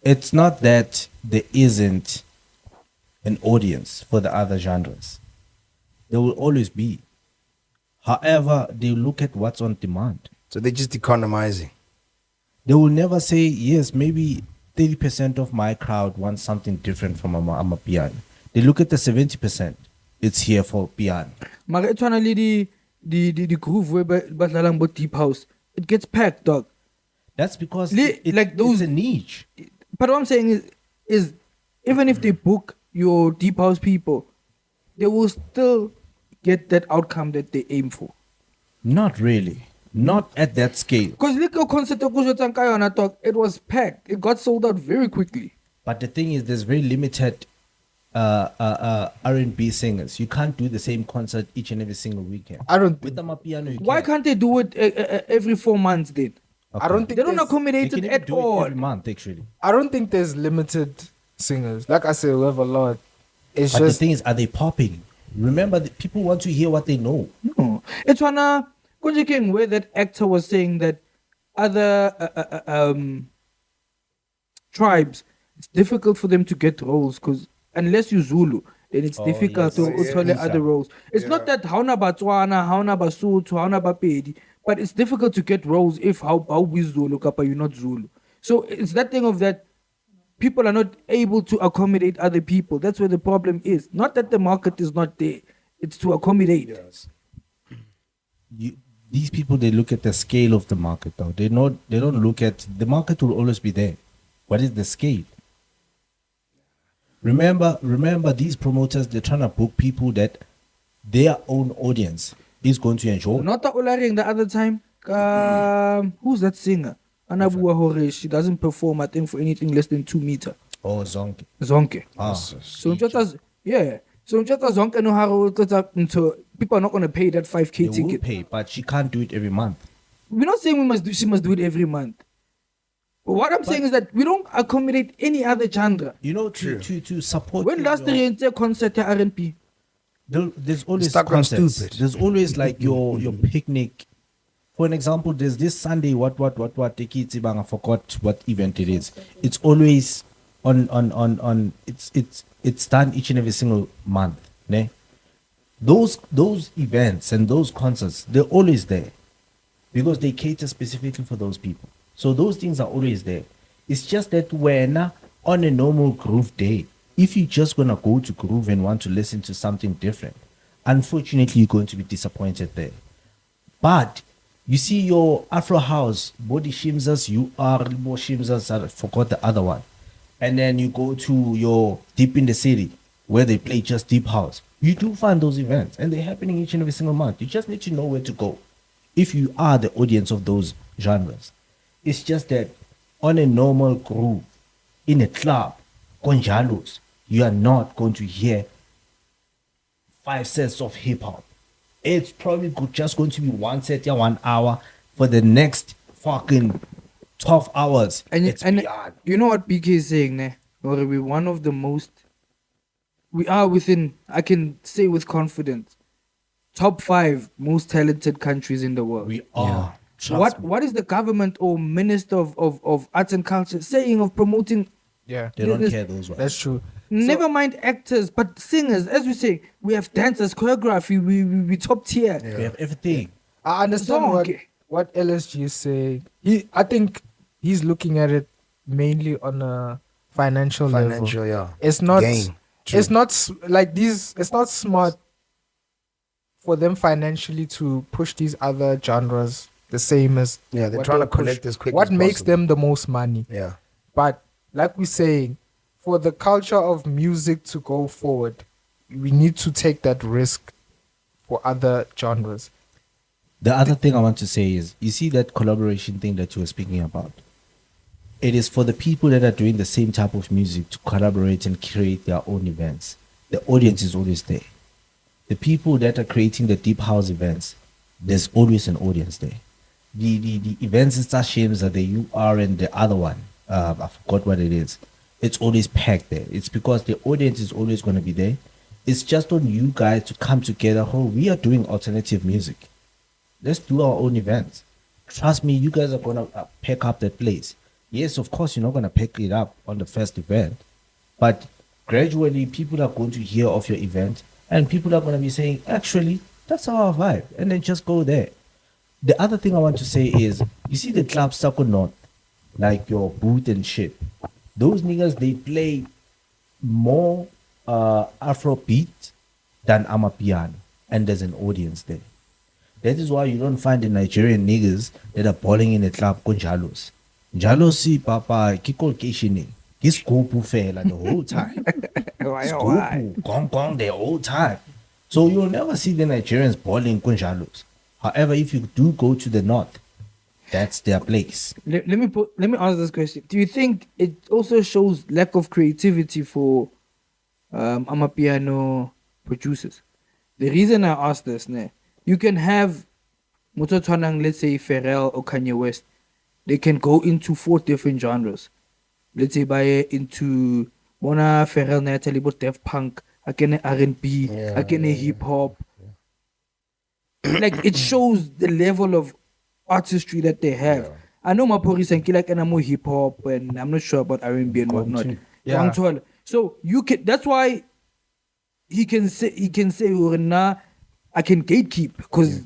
It's not that there isn't an audience for the other genres. There will always be. However, they look at what's on demand.
So they're just economizing.
They will never say, yes, maybe 30% of my crowd wants something different from Amapiano. They look at the 70%. It's here for piano.
Mara it's finally the groove where badlalang bo deep house. It gets packed, dog.
That's because
Like those-
it's a niche.
But what I'm saying is even if they book your deep house people, they will still get that outcome that they aim for.
Not really. Not at that scale.
Because look at concert of Kujo Tankayana talk, it was packed. It got sold out very quickly.
But the thing is, there's very limited R&B singers. You can't do the same concert each and every single weekend.
I don't
With
think.
Amapiano, you
Why
can.
can't they do it every 4 months then?
I don't think
They don't
there's-
accommodate
They
it
can
at
do it
all.
every month, actually.
I don't think there's limited singers. Like I said, we have a lot. It's
But
just
the thing is, are they popping? Remember, the people want to hear what they know.
No. It's one Kunjiking where that actor was saying that other tribes, it's difficult for them to get roles because unless you Zulu, then it's difficult to utole other roles. It's not that hauna Batswana, hauna Basotho, hauna Bapedi, but it's difficult to get roles if how we Zulu kapa you're not Zulu. So it's that thing of that people are not able to accommodate other people. That's where the problem is. Not that the market is not there. It's to accommodate.
Yes.
These people, they look at the scale of the market though. They don't look at the market will always be there. What is the scale? Remember these promoters, they're trying to book people that their own audience is going to enjoy.
Not the Olaring the other time. Who's that singer? Anabuwa Hore, she doesn't perform, I think, for anything less than 2 meters.
Oh, Zonke.
So just yeah. So just Zonke no how people are not gonna pay that 5K
They
ticket.
will pay, but she can't do it every month.
We're not saying she must do it every month. But what I'm saying is that we don't accommodate any other genre.
You know, to support.
When last
your-
year in concert at R&B?
there's always
Instagram
concerts.
stupid.
There's always like your picnic. For an example, there's this Sunday. What? I forgot what event it is. It's always on. It's done each and every single month. Ne? Those events and those concerts, they're always there because they cater specifically for those people. So those things are always there. It's just that when on a normal groove day, if you're just gonna go to groove and want to listen to something different, unfortunately you're going to be disappointed there. But you see your Afro house, body shimzas, you are more shimzas, I forgot the other one. And then you go to your Deep in the City where they play just deep house. You do find those events and they're happening each and every single month. You just need to know where to go if you are the audience of those genres. It's just that on a normal groove, in a club, konjalos, you are not going to hear 5 sets of hip hop. It's probably just going to be 1 set, 1 hour for the next fucking 12 hours.
And
It's
and
beyond.
you know what BK is saying, ne? Or we one of the most. We are within, I can say with confidence, top 5 most talented countries in the world.
We are. Trust me.
What is the government or minister of arts and culture saying of promoting?
Yeah,
They don't
this-
care those ones.
that's true.
Never mind actors, but singers. As we say, we have dancers, choreography. We top tier.
We have everything.
I understand
Zonke.
what LSG is saying. I think he's looking at it mainly on a financial level.
Yeah.
It's not.
Gain. True.
It's not like these. It's not smart for them financially to push these other genres the same as.
Yeah, they're
what
trying to
they'll push.
collect as quick
What
as
makes
possible.
them the most money?
Yeah.
But like we're saying, for the culture of music to go forward, we need to take that risk for other genres.
The other thing I want to say is, you see that collaboration thing that you were speaking about? It is for the people that are doing the same type of music to collaborate and create their own events. The audience is always there. The people that are creating the deep house events, there's always an audience there. The events in Sashims are the UR and the other one. I forgot what it is. It's always packed there. It's because the audience is always going to be there. It's just on you guys to come together. Oh, we are doing alternative music. Let's do our own events. Trust me, you guys are going to pick up that place. Yes, of course, you're not going to pick it up on the first event. But gradually, people are going to hear of your event. And people are going to be saying, actually, that's our vibe. And then just go there. The other thing I want to say is, you see the club stuck or not? Like your boot and shit. Those niggas, they play more Afrobeat than Amapiano. And there's an audience there. That is why you don't find the Nigerian niggas that are balling in the club konjalos. Jalosi, papa, kikolkeshini. Kiskopu fela the whole time. Skopu, gong gong the whole time. So you'll never see the Nigerians balling konjalos. However, if you do go to the north, that's their place.
Let me ask this question. Do you think it also shows lack of creativity for Amapiano producers? The reason I ask this, you can have Mutotwanang, let's say Pharrell or Kanye West. They can go into 4 different genres. Let's say into Mona Pharrell Natalie but Def Punk, again R&B, again hip hop. Like it shows the level of artistry that they have. I know Maporisa and like and I'm more hip hop, and I'm not sure about R&B and whatnot.
Yeah.
So you can. That's why he can say nah, I can gatekeep because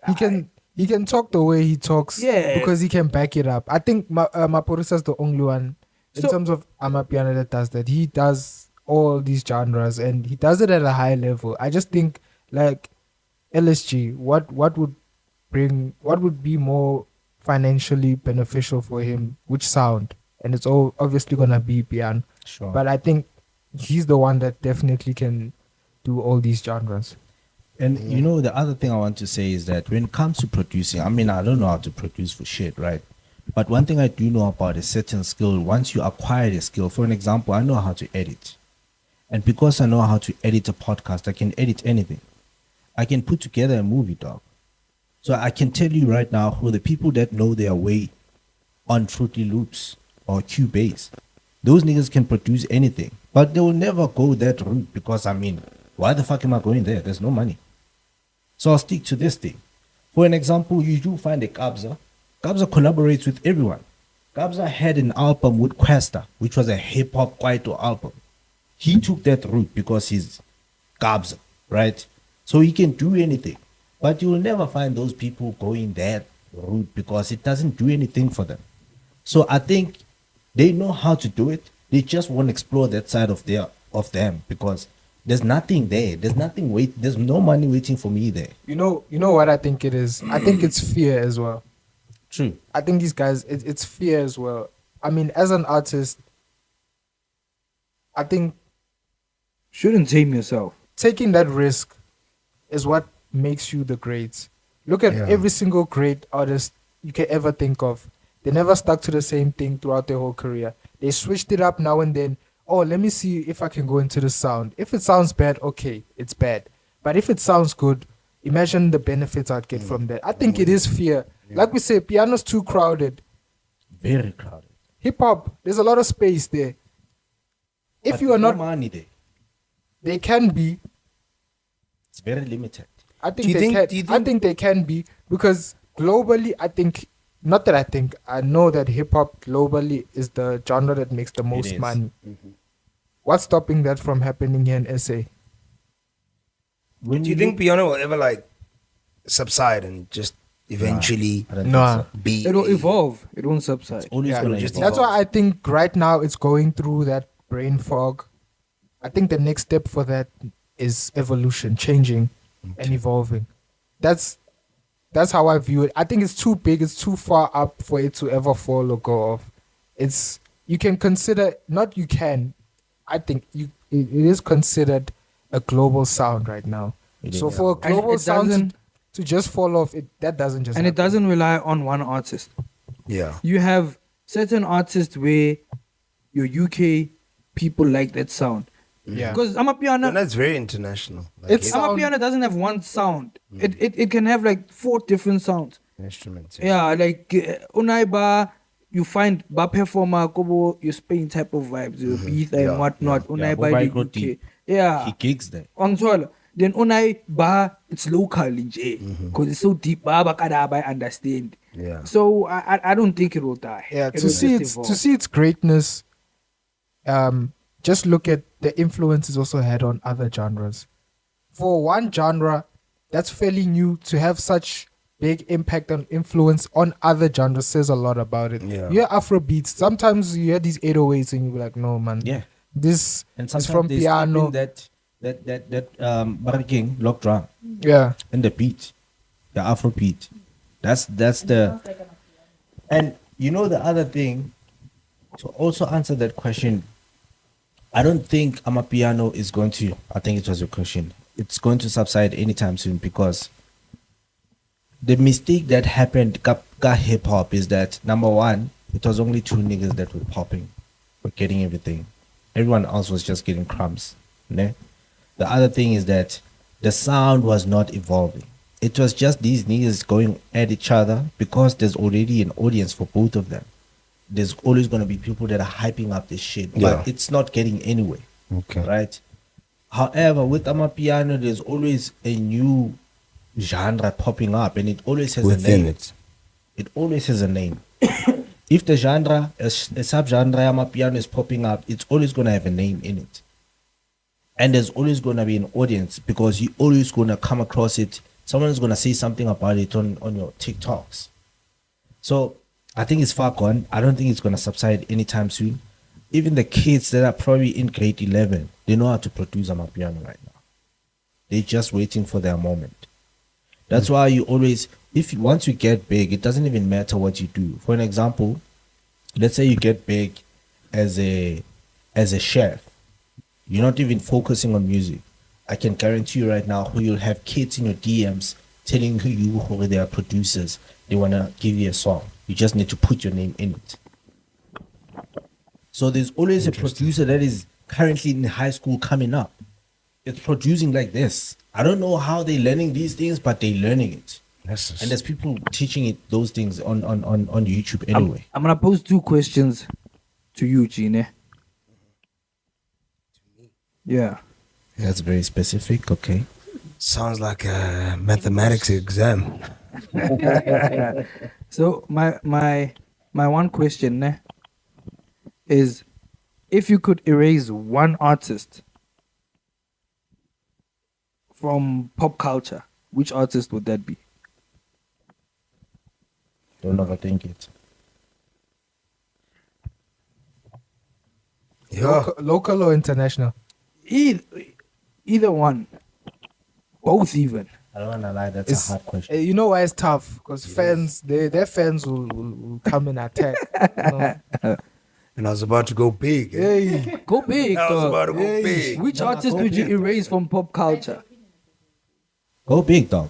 he can talk the way he talks.
Yeah.
Because he can back it up. I think Maporisa is the only one in terms of Amapiano that does that. He does all these genres and he does it at a high level. I just think like LSG, what would be more financially beneficial for him? Which sound? And it's all obviously gonna be piano.
Sure.
But I think he's the one that definitely can do all these genres.
And you know, the other thing I want to say is that when it comes to producing, I mean, I don't know how to produce for shit, right? But one thing I do know about a certain skill, once you acquire a skill, for an example, I know how to edit. And because I know how to edit a podcast, I can edit anything. I can put together a movie, dog. So I can tell you right now who the people that know their way on Fruity Loops or Cubase, those niggas can produce anything. But they will never go that route because, I mean, why the fuck am I going there? There's no money. So I'll stick to this thing. For an example, you do find a Kabza. Kabza collaborates with everyone. Kabza had an album with Questa, which was a hip-hop Kwaito album. He took that route because he's Kabza, right? So he can do anything. But you will never find those people going that route because it doesn't do anything for them. So I think they know how to do it. They just won't explore that side of them because there's nothing there. There's nothing there's no money waiting for me there.
You know what I think it is? I think it's fear as well.
True.
I think these guys, it's fear as well. I mean, as an artist, I think
shouldn't tame yourself.
Taking that risk is what makes you the greats. Look at every single great artist you can ever think of. They never stuck to the same thing throughout their whole career. They switched it up now and then. Oh, let me see if I can go into the sound. If it sounds bad, okay, it's bad. But if it sounds good, imagine the benefits I'd get from that. I think it is fear. Like we say, piano's too crowded.
Very crowded.
Hip hop, there's a lot of space there. If
But
you are
no
not,
money there.
they can be.
It's very limited.
I think they can be because globally, I know that hip hop globally is the genre that makes the most money. Mm-hmm. What's stopping that from happening here in SA?
Do you think piano will ever like subside and just eventually be?
It will evolve. It won't subside.
That's why I think right now it's going through that brain fog. I think the next step for that is evolution, changing and evolving. That's how I view it. I think it's too big, it's too far up for it to ever fall or go off. You can consider, not you can, I think it is considered a global sound right now. For a global sound to just fall off, that doesn't just happen.
It doesn't rely on one artist.
Yeah.
You have certain artists where your UK people like that sound.
Yeah.
Because Amapiano,
And that's very international. Like
Amapiano doesn't have one sound. It can have like 4 different sounds.
instruments.
Yeah, like Unaiba, you find ba performer kobo your Spain type of vibes, your beat and whatnot. Unaiba the UK. Yeah.
He gigs there.
Then Unaiba, it's local because it's so deep. Ba I understand.
Yeah.
So I don't think it will die.
Yeah,
It
to
will
see
just evolve.
its greatness, just look at the influences also had on other genres. For one genre that's fairly new to have such big impact and influence on other genres says a lot about it.
Yeah.
You hear Afrobeats. Sometimes you hear these 808s and you be like, no man.
Yeah.
This
And
is
sometimes
from
they
piano.
that barking lock drum
Yeah.
and the beat, the Afro beat. That's the. And you know the other thing, to also answer that question, I don't think Amapiano is going to. I think it was your question. It's going to subside anytime soon because the mistake that happened ka hip hop is that number one, it was only 2 niggas that were popping, were getting everything. Everyone else was just getting crumbs. Ne? The other thing is that the sound was not evolving. It was just these niggas going at each other because there's already an audience for both of them. There's always going to be people that are hyping up this shit, but it's not getting anywhere.
Okay.
Right? However, with Amapiano, there's always a new genre popping up and it always has a
Within
name.
it.
It always has a name. if the genre, a subgenre Amapiano is popping up, it's always gonna have a name in it. And there's always gonna be an audience because you're always gonna come across it. Someone's gonna say something about it on your TikToks. So I think it's far gone. I don't think it's gonna subside anytime soon. Even the kids that are probably in grade 11, they know how to produce Amapiano right now. They're just waiting for their moment. That's why you always, once you get big, it doesn't even matter what you do. For an example, let's say you get big as a chef. You're not even focusing on music. I can guarantee you right now who you'll have kids in your DMs telling you who they are producers. They want to give you a song. You just need to put your name in it. So there's always a producer that is currently in high school coming up. It's producing like this. I don't know how they're learning these things, but they're learning it.
Yes.
And there's people teaching it those things on YouTube anyway.
I'm gonna pose 2 questions to you, Gene. Yeah.
That's very specific. Okay.
Sounds like a mathematics exam.
So my one question is, if you could erase one artist from pop culture, which artist would that be?
Don't overthink it.
Yeah.
Local or international?
Either one. Both even.
I don't want to lie. That's a hard question.
You know why it's tough? Because fans, their fans will come and attack. You know?
And I was about to go big.
Hey,
Go big,
I was about
dog.
to go big.
Which artist would you erase from pop culture?
Go big, dog.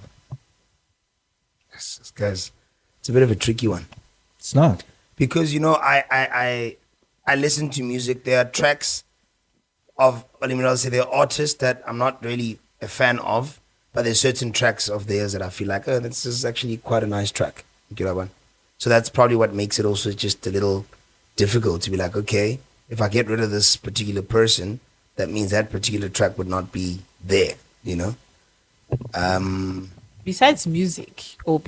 Yes, guys, it's a bit of a tricky one.
It's not.
Because, you know, I listen to music. There are tracks of, I'll say there are artists that I'm not really a fan of, but there's certain tracks of theirs that I feel like, oh, this is actually quite a nice track. You know one. So that's probably what makes it also just a little difficult to be like, okay, if I get rid of this particular person, that means that particular track would not be there, you know?
Besides music, or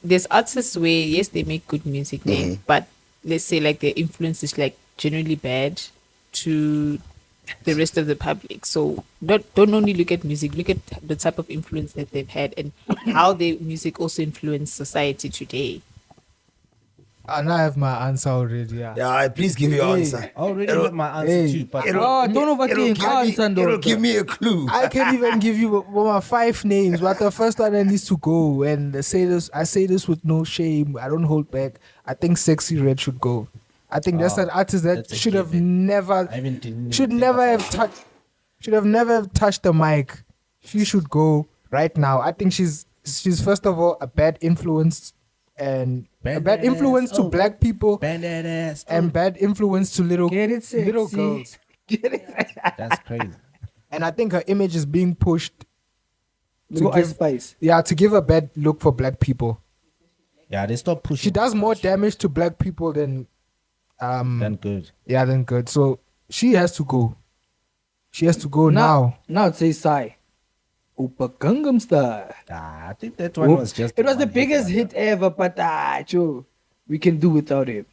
there's artists where, yes, they make good music there, but let's say like their influence is like generally bad to the rest of the public. So don't only look at music, look at the type of influence that they've had and how their music also influenced society today.
and I have my answer already. Yeah.
Yeah, please give your answer.
I already have my answer too, but
don't overthink.
It'll give me a clue.
I can even give you my 5 names, but the first one that needs to go. And I say this with no shame. I don't hold back. I think Sexy Red should go. I think that's an artist that should have never touched the mic. She should go right now. I think she's first of all a bad influence and a bad influence to black people and bad influence to little girls.
that's crazy.
And I think her image is being pushed
Spice.
to give a bad look for black people.
Yeah, they stop pushing.
She does more damage to black people than
good.
Yeah, than good. So she has to go. She has to go now.
Now it says Psy. Opa Gangnam Style.
I think that one was just.
It was the biggest hit ever, but we can do without it.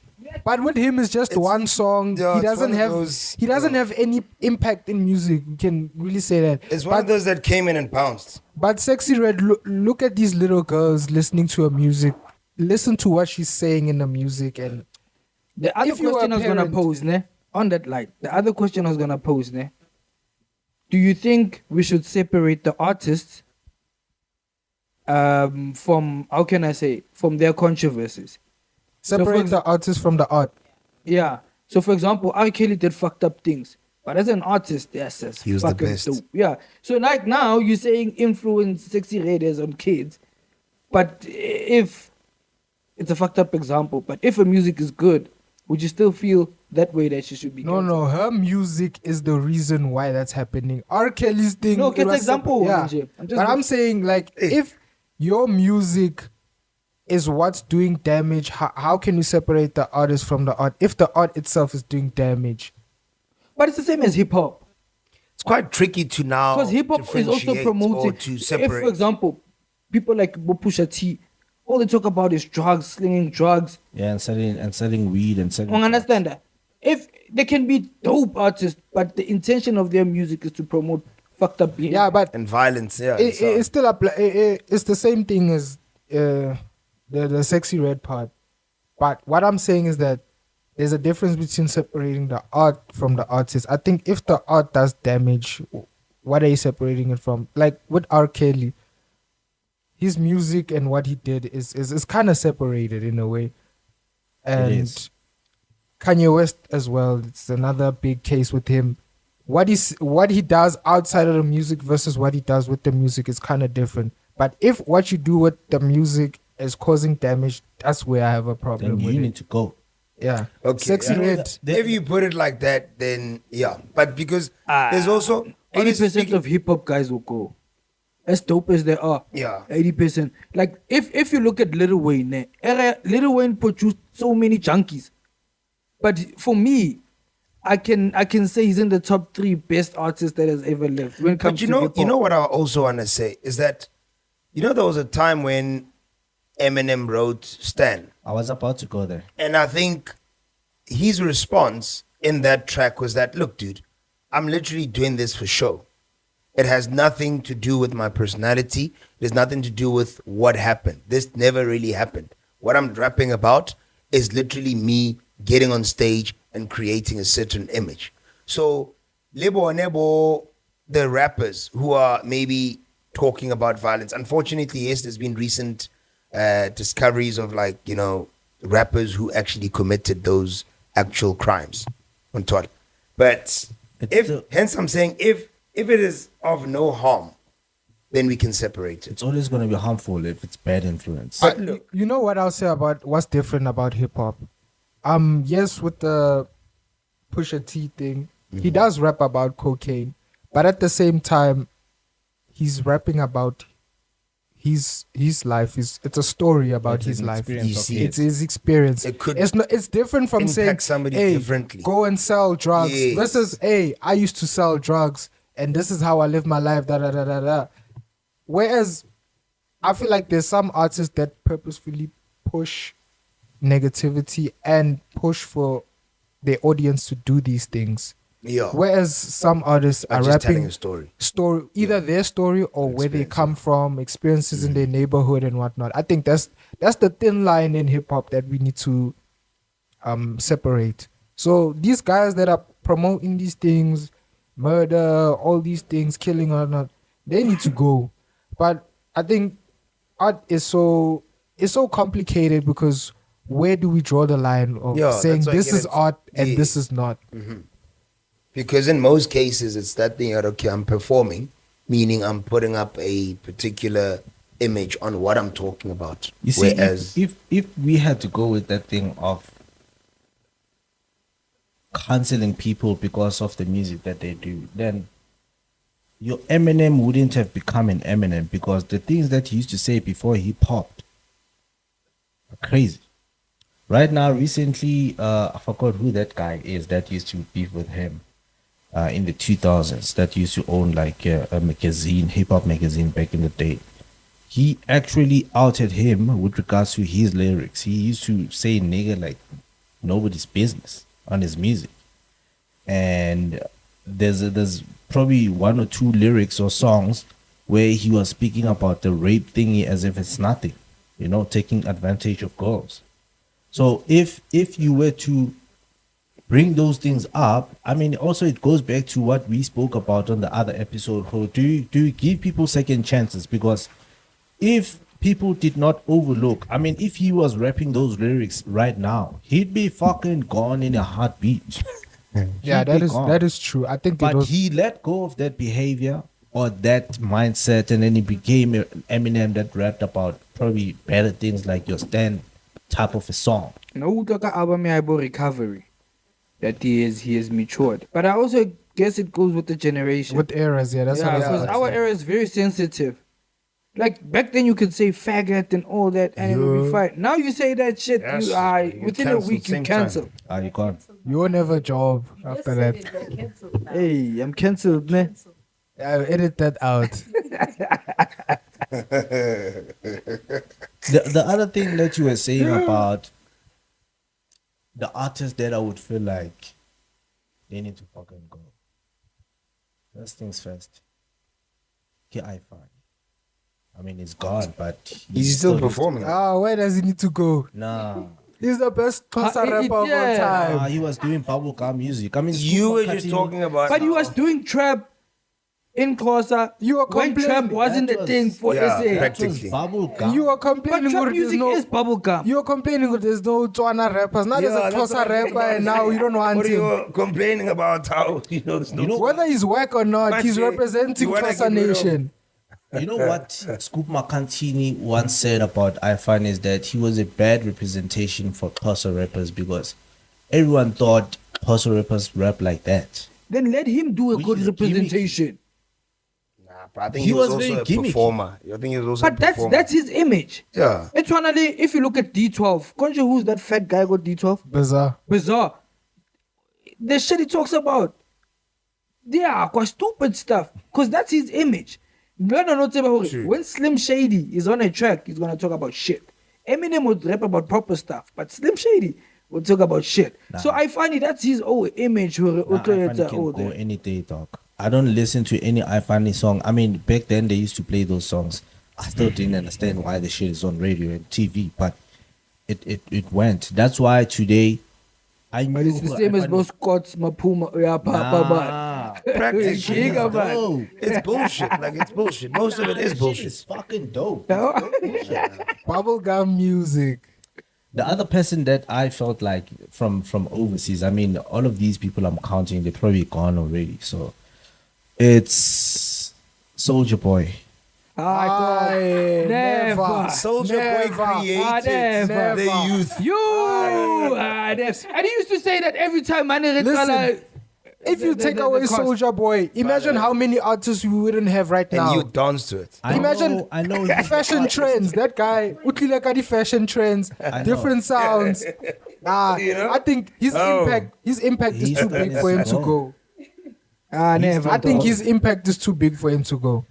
But with him, it's just one song.
Yeah,
He doesn't have any impact in music. You can really say that.
It's one of those that came in and bounced.
But Sexy Red, look at these little girls listening to her music. Listen to what she's saying in the music. And
The other
If you were
question
a
I was gonna
parent-
pose, on that light. The other question I was gonna pose, do you think we should separate the artists from, how can I say, from their controversies?
separate the artist from the art.
Yeah. So for example, R. Kelly did fucked up things, but as an artist, yes,
He was the
fucking
best.
dope. Yeah. So like now you're saying influence Sexy Raiders on kids, but if it's a fucked up example, but if her music is good, would you still feel that way that she should be?
No, her music is the reason why that's happening. R. Kelly's thing.
No,
it
get
was
example,
Yeah.
Nje.
I'm saying, like, if your music is what's doing damage, how can you separate the artist from the art if the art itself is doing damage?
But it's the same as hip hop.
It's quite tricky to now
Because hip hop is also
differentiate
promoting.
or to
If,
separate.
for example, people like Pusha T all they talk about is drugs, slinging drugs.
Yeah, and selling weed and selling.
You understand that? If they can be dope artists, but the intention of their music is to promote fucked up behavior.
Yeah, but
And violence, yeah.
it's still it's the same thing as the sexy red part. But what I'm saying is that there's a difference between separating the art from the artist. I think if the art does damage, what are you separating it from? Like with R. Kelly, his music and what he did is kind of separated in a way. And
is.
Kanye West as well. It's another big case with him. What he does outside of the music versus what he does with the music is kind of different. But if what you do with the music is causing damage, that's where I have a problem
Then
with
you
it.
need to go.
Yeah.
Okay,
Sexy
yeah.
Red.
If you put it like that, then yeah. But because there's also
80% of hip hop guys will go. As dope as they are.
Yeah.
80%. Like if you look at Lil Wayne, Lil Wayne produced so many junkies. But for me, I can say he's in the top 3 best artists that has ever lived. When it comes
But
to hip-hop.
you know what I also want to say is that, there was a time when Eminem wrote Stan.
I was about to go there.
And I think his response in that track was that, look, dude, I'm literally doing this for show. It has nothing to do with my personality. It has nothing to do with what happened. This never really happened. What I'm rapping about is literally me getting on stage and creating a certain image. So, Lebo and Nebo, the rappers who are maybe talking about violence, unfortunately, yes, there's been recent discoveries of rappers who actually committed those actual crimes on Twitter. But hence I'm saying if it is of no harm, then we can separate it.
It's always going to be harmful if it's bad influence.
But look,
You know what I'll say about what's different about hip hop? Yes, with the Pusha T thing, he does rap about cocaine, but at the same time, he's rapping about his life. It's a story about
It's
his
an
life.
experience
You
of
see,
his.
It's his experience.
It could
It's different from
impact
saying
somebody
hey,
differently.
go and sell drugs
Yes.
versus hey, I used to sell drugs and this is how I live my life. Da da da da da. Whereas I feel like there's some artists that purposefully push negativity and push for their audience to do these things.
yeah,
Whereas some artists
I'm
are
just telling
rapping
a story.
either their story or where they
Experience,
come from, experiences in their neighborhood and whatnot. I think that's the thin line in hip hop that we need to separate. So these guys that are promoting these things, murder, all these things, killing or not, they need to go. But I think art is so complicated because where do we draw the line of
Yeah,
saying
that's why I
this
get
is
it.
art and
Yeah.
this is not?
Because in most cases, it's that thing that, okay, I'm performing, meaning I'm putting up a particular image on what I'm talking about.
You see,
Whereas,
if we had to go with that thing of canceling people because of the music that they do, then your Eminem wouldn't have become an Eminem because the things that he used to say before he popped are crazy. Right now, recently, I forgot who that guy is that used to beef with him in the 2000s, that used to own like a magazine, hip hop magazine back in the day. He actually outed him with regards to his lyrics. He used to say nigga like nobody's business on his music. And there's probably 1 or 2 lyrics or songs where he was speaking about the rape thingy as if it's nothing, taking advantage of girls. So if you were to bring those things up, I mean, also it goes back to what we spoke about on the other episode. Do you give people second chances? Because if people did not overlook, I mean, if he was rapping those lyrics right now, he'd be fucking gone in a heartbeat.
Yeah,
He'd be gone.
that is true. I think it
But
was
he let go of that behavior or that mindset, and then he became an Eminem that rapped about probably better things like your Stan type of a song.
No, the album about recovery. That he has matured. But I also guess it goes with the generation.
with eras. Yeah, that's what I was
because
gonna
our
say.
era is very sensitive. Like back then, you could say faggot and all that, and it would be fine. Now you say that shit,
Yes,
you are
you
within a
cancelled
week you
same time.
cancel.
You can't.
You will never job after that.
Hey, I'm cancelled, man.
I'll edit that out.
The other thing that you were saying about the artists that I would feel like they need to fucking go. First things first. Here I find. I mean, it's gone, but
He's still performing.
Where does he need to go?
Nah.
He's the best Xhosa rapper of all time.
He was doing bubblegum music. I mean,
You were
Scoop
just
Makhathini-
talking about.
But he was doing trap in Xhosa.
You were
when trap
complaining.
wasn't
That
the
was-
thing for
Yeah,
SA.
That was
practically.
bubblegum.
You are
But
complaining
trap
with
music is bubblegum.
You are complaining that there's no Tswana rappers. Now there's a
that's
Xhosa
what I'm
rapper and now you don't want
What are
him.
you complaining about? How there's no.
Whether he's whack or not, he's
Actually,
representing
you wanna
Xhosa
get rid of-
Nation.
You know what Scoop Makhathini once said about iFan is that he was a bad representation for Xhosa rappers because everyone thought Xhosa rappers rap like that.
Then let him do a
Which
good
is
representation.
Nah, but I think
He
he was
was
also
very
a
gimmicky.
performer. I think he was also a
But that's
performer.
his image.
Yeah.
It's one of the, if you look at D12, can't you who's that fat guy got D12?
Bizarre.
Bizarre. The shit he talks about. Yeah, quite stupid stuff. Because that's his image. When Slim Shady is on a track, he's gonna talk about shit. Eminem would rap about proper stuff, but Slim Shady would talk about shit. So I find that's his own image.
iFan can go any day, dog. I don't listen to any iFan song. I mean, back then they used to play those songs. I still didn't understand why the shit is on radio and TV, but it went. That's why today I knew
But it's the
who
same as
iFan
both Scott's Mapuma. Yeah,
Nah.
Practically.
Giga, man.
No.
It's bullshit. Like, it's bullshit. Most of it is
Shit
bullshit.
is fucking dope.
Bubblegum music.
The other person that I felt like from overseas, I mean, all of these people I'm counting, they're probably gone already. So it's Soulja Boy.
Aye,
never.
Soldier Boy created
never.
the youth.
And he used to say that every time man
Listen, if you take away Soulja Boy, imagine how many artists we wouldn't have right
And
now.
you dance to it.
Imagine
I know
fashion trends. That guy, utlile ka di fashion trends, different sounds. Nah,
You know?
I think his
Oh.
impact is
He's
too big for him to go.
never.
I think his impact is too big for him to go.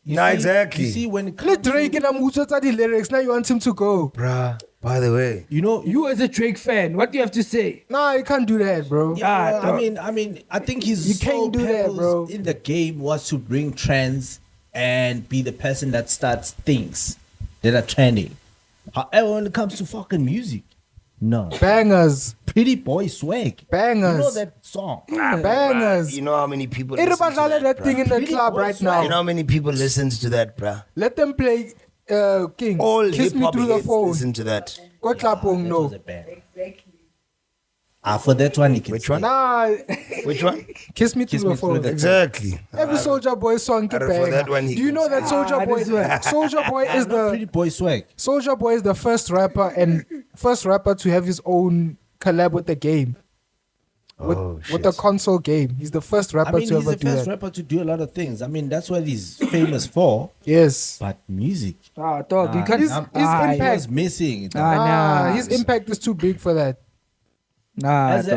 Nah, exactly.
You see, when it
Let
comes to-
Drake and Amutsota the lyrics. Now you want him to go.
Bruh, by the way.
you know,
You as a Drake fan, what do you have to say?
Nah, you can't do that, bro.
Yeah,
I mean, I think his
You can't
sole
do that,
purpose
bro.
in the game was to bring trends and be the person that starts things that are trending. However, when it comes to fucking music, no.
Bangers.
Pretty Boy Swag.
Bangers.
You know that song?
Bangers.
You know how many people
Everybody
listen to
that
that,
thing
bruh?
in the
Pretty
club
boy
right
swag.
now.
You know how many people listens to that, bruh?
Let them play King.
All
Kiss me
hip-hop
through the
heads
phone.
listen to that.
Go clap on
That was
no.
a bang. For that one, you can
Which
say.
one?
Nah,
Which one?
kiss me
Kiss
through
me
the
through
phone.
the-
Exactly.
Every Soulja Boy song
For
can
that one,
bang.
he
Do you know that Soulja Boy?
this one.
Soulja Boy is
Pretty
the
Boy Swag.
Soulja Boy is the first rapper to have his own collab with the game. With the console game. He's the first rapper
I mean,
to
he's
ever
the
do
first
that.
rapper to do a lot of things. I mean, that's what he's famous for.
Yes.
But music,
Dog, you
Nah,
can't.
His
he
impact.
was missing.
Nah.
His impact is too big for that.
As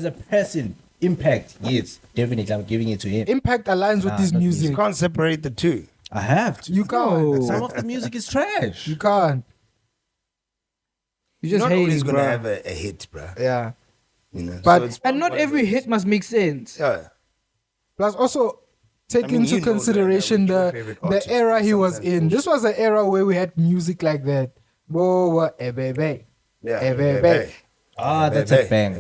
a person, impact, yes, definitely. I'm giving it to him.
Impact aligns with
Nah,
his
not
music.
You can't separate the two.
I have to.
You can't.
Some of the music is trash.
You can't.
You
You're
just
not
hate
always
it,
gonna
bruh.
have a hit, bruh.
Yeah.
You know.
But-
so it's
And not
one of
every
those-
hit must make sense.
Yeah.
Plus, also take
I mean,
into
you know that,
consideration
with your
the
favorite artist,
era he was
sometimes
in. This was an era where we had music like that. Whoa, baby.
Yeah.
Hey, baby.
That's a bang.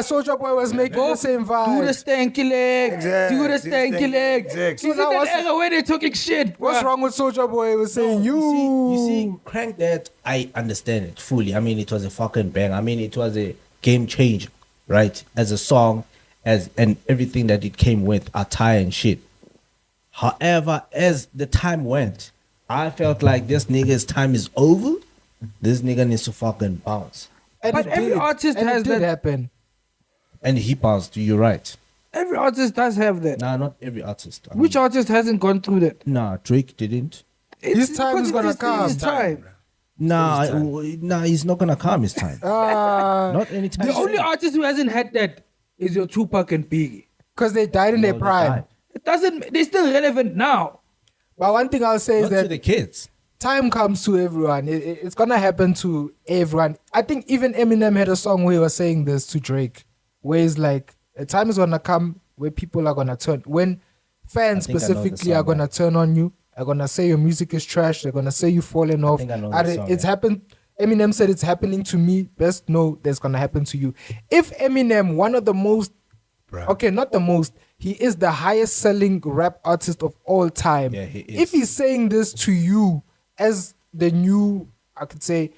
Soulja Boy was making the same
Do the
vibe.
stanky leg.
Exactly.
Do the stanky leg.
Exactly.
He's in
now
that
what's-
era where they're talking shit.
What's
bruh.
wrong with Soulja Boy? He was saying
You see, crank that. I understand it fully. I mean, it was a fucking bang. I mean, it was a game changer, right? As a song, and everything that it came with, attire and shit. However, as the time went, I felt like this nigga's time is over. This nigga needs to fucking bounce.
And
But
it
every
did.
artist
And
has
it did
that-
happen.
And he bounced. You're right.
Every artist does have that.
Nah, not every artist. I
Which
mean,
artist hasn't gone through that?
Nah, Drake didn't.
His time
because
is gonna
it's
come.
his time.
Nah, he's not gonna come his time. Not anytime.
The
soon.
only artist who hasn't had that is your Tupac and Biggie.
Because they died in their
No, they
prime.
died.
It doesn't. They're still relevant now.
But one thing I'll say is
Not to
that
the kids.
time comes to everyone. It's gonna happen to everyone. I think even Eminem had a song where he was saying this to Drake, where he's like, a time is gonna come where people are gonna turn, when fans
I think I know the
specifically
song,
are gonna turn on you, are gonna say your music is trash, they're gonna say you falling off.
think I know
And
the song,
it's
yeah.
happened. Eminem said it's happening to me. Best know that's gonna happen to you. If Eminem, one of the most, okay, not the most, he is the highest selling rap artist of all time.
Yeah, he is.
If he's saying this to you as the new, I could say,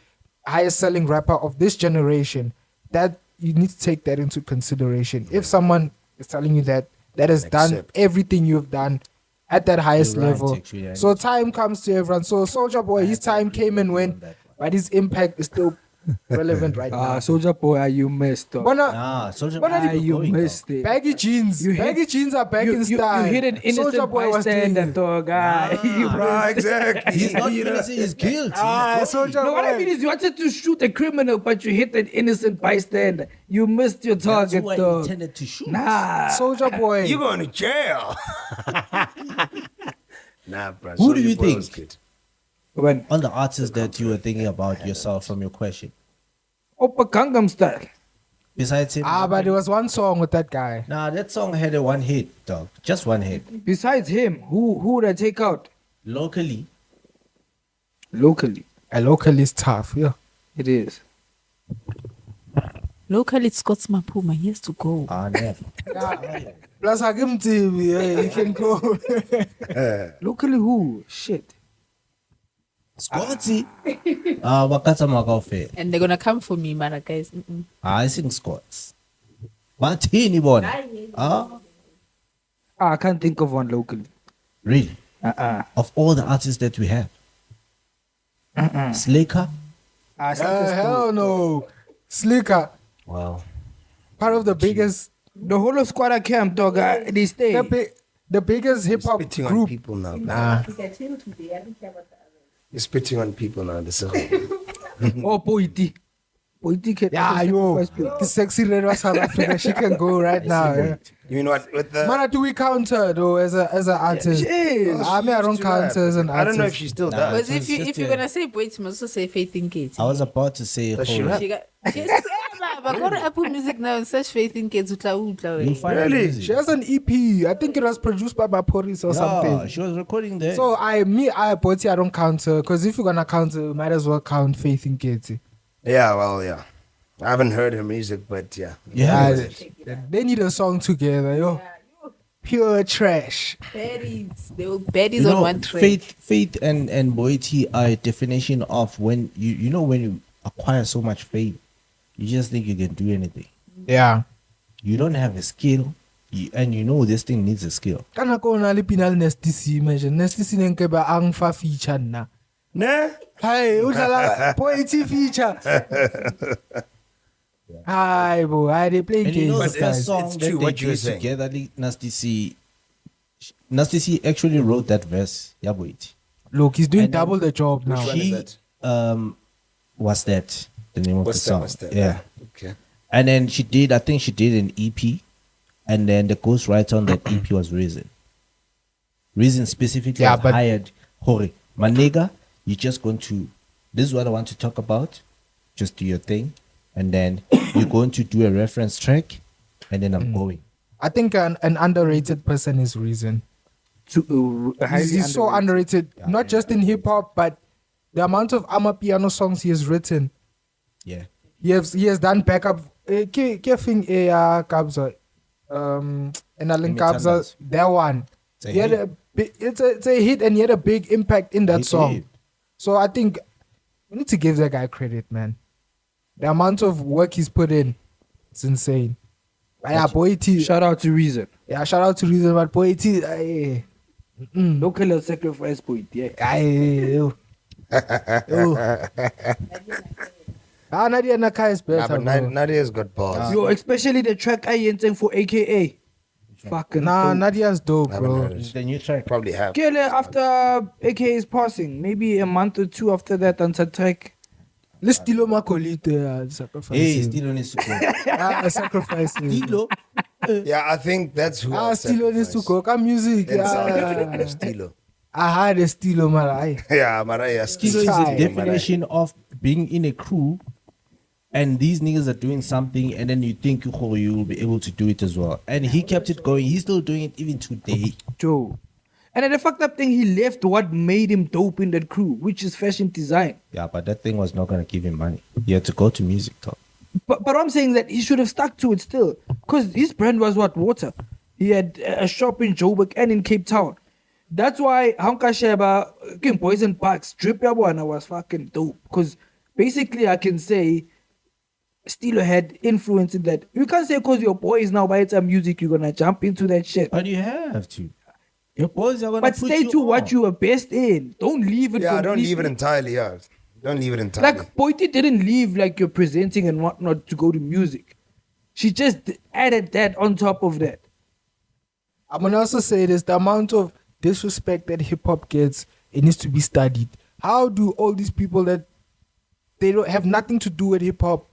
highest selling rapper of this generation, that you need to take that into consideration. If someone is telling you that has done
Accept.
everything you've done at that highest
You're right,
level,
actually, I
so
need to-
time comes to everyone. So Soulja Boy, his time came and went, but his impact is still relevant right now.
Soldier Boy, you missed. Dog.
Bona,
Nah, Soulja
But
Boy
I-
is
You
going,
missed
dog.
it.
baggy jeans,
You hit-
baggy jeans are back in style.
You hit an innocent
Soulja Boy was doing
bystander,
it.
dog. You
Right, exactly.
He's not innocent, he's guilty.
Soulja
No, what I
Boy.
mean is you wanted to shoot a criminal, but you hit an innocent bystander. You missed your
That's
target,
who I
dog.
intended to shoot.
Nah.
Soulja Boy.
You going to jail? Nah, bro.
Who do you
Soulja Boy
think?
was good.
When
On the artist that you were thinking about yourself from your question,
Oppa Gangnam Style.
besides him,
But there was one song with that guy.
nah, that song had a one hit, dog. Just one hit.
Besides him, who would I take out?
Locally,
Locally,
A local is tough, yeah.
it is.
Locally, it's Scott's Mapuma. He has to go.
never.
Plus, I give him to you can go.
Locally, who? Shit.
Scotty. Wakata Makafe.
And they're gonna come for me, man, guys. Mm-mm.
I sing Scots. But he born.
I can't think of one locally.
Really? Of all the artists that we have, Slaker.
Hell no. Slicker,
Wow.
part of the biggest,
The whole of Squatter Camp, dog, they stay.
the biggest hip hop
Spitting on
group.
people now.
Nah.
You're spitting on people now. This is
Oh, Poiti. Poiti can.
Yeah, yo, the sexy red of South Africa, she can go right now. Yeah.
You mean what? With the.
Man, do we counter though as an artist?
Yes.
I mean, I don't
used to rap.
count her as an
I don't know if
artist.
she still
Nah.
does.
But
it's
if
just
you're
a-
gonna say boy, you must also say Faith in Kids.
I was about to say,
Does she
holy-
rap?
She got. But go to Apple Music now and search Faith in Kids.
you'll find her
Really?
music.
She has an EP. I think it was produced by Maporis or
Yeah,
something.
she was recording there.
So I don't count her because if you're gonna count her, you might as well count Faith in Kids.
Yeah, well, yeah. I haven't heard her music, but yeah.
Yeah.
They need a song together, yo. Pure trash.
Baddies. They were baddies
you
on
know,
one track.
faith and Boiti are a definition of when you know when you acquire so much faith, you just think you can do anything.
Yeah.
You don't have a skill, and you know this thing needs a skill.
Kana ko na le pinal Nasty C, imagine Nasty C neng ke ba ang fa feature na.
Nah?
Hey, udlala Poeti feature. Hi, boy, they playing
And you know
games,
the
guys.
first song
It's
that
true
they
what you were
did
saying.
together, Nasty C actually wrote that verse. Yeah, Boiti.
Look, he's doing
And then-
double the job now.
Which one?
She
is that?
was that the name of
What's
the song?
that? What's that?
Yeah.
Okay.
And then I think she did an EP, and then the ghostwriter on that EP was Reason. Reason specifically
Yeah,
was
but-
hired Hori. My nigga, you're just going to, this is what I want to talk about. Just do your thing. And then you're going to do a reference track, and then I'm going.
I think an underrated person is Reason. He's so underrated, not just in hip hop, but the amount of Amapiano songs he has written.
Yeah.
He has done backup. Kefing Kabza, Enalin Kabza,
Mithandazo.
that one.
It's a
He had
hit.
it's a hit, and he had a big impact in that
Hit,
song.
hit.
So I think we need to give that guy credit, man. The amount of work he's put in, it's insane. But yeah, Poeti.
Shout out to Reason.
Yeah, shout out to Reason, but Poeti.
Local sacrifice point, yeah.
Nadia Nakai is
Nah,
better.
but
bro.
Nadia's got balls.
Yo, especially the track I intend for AKA. Fucking dope.
Nadia's dope,
I haven't
bro.
heard it.
It's the new track.
Probably have.
Kele, after AKA's passing, maybe a month or two after that, on the track.
Let's still Makolite sacrifice.
Hey, still needs to go.
Sacrifice.
Stilo.
Yeah, I think that's who. I'll
Stilo needs to
sacrifice.
cook. Music.
In South
Yeah.
Africa, Stilo.
I had a stilo marai.
Yeah, Mariah.
Stilo is
Try.
a definition of being in a crew, and these niggas are doing something, and then you think you will be able to do it as well. And he kept it going. He's still doing it even today.
Joe. And then the fucked up thing, he left what made him dope in that crew, which is fashion design.
Yeah, but that thing was not gonna give him money. He had to go to music talk.
But I'm saying that he should have stuck to it still. Because his brand was what? Water. He had a shop in Joburg and in Cape Town. That's why Hanka Sheba, Boys and Parks, Drip Yabwana was fucking dope. Because basically I can say Stilo had influence in that. You can't say because your boy is now by time music, you're gonna jump into that shit.
But you have to. Your boys are gonna
But
put
stay
you
to
on.
what you are best in. Don't leave it.
Yeah, don't leave it
completely.
entirely. Yeah, don't leave it entirely.
Like Poiti didn't leave like you're presenting and whatnot to go to music. She just added that on top of that.
I'm gonna also say this: the amount of disrespect that hip hop gets, it needs to be studied. How do all these people that they don't have nothing to do with hip hop,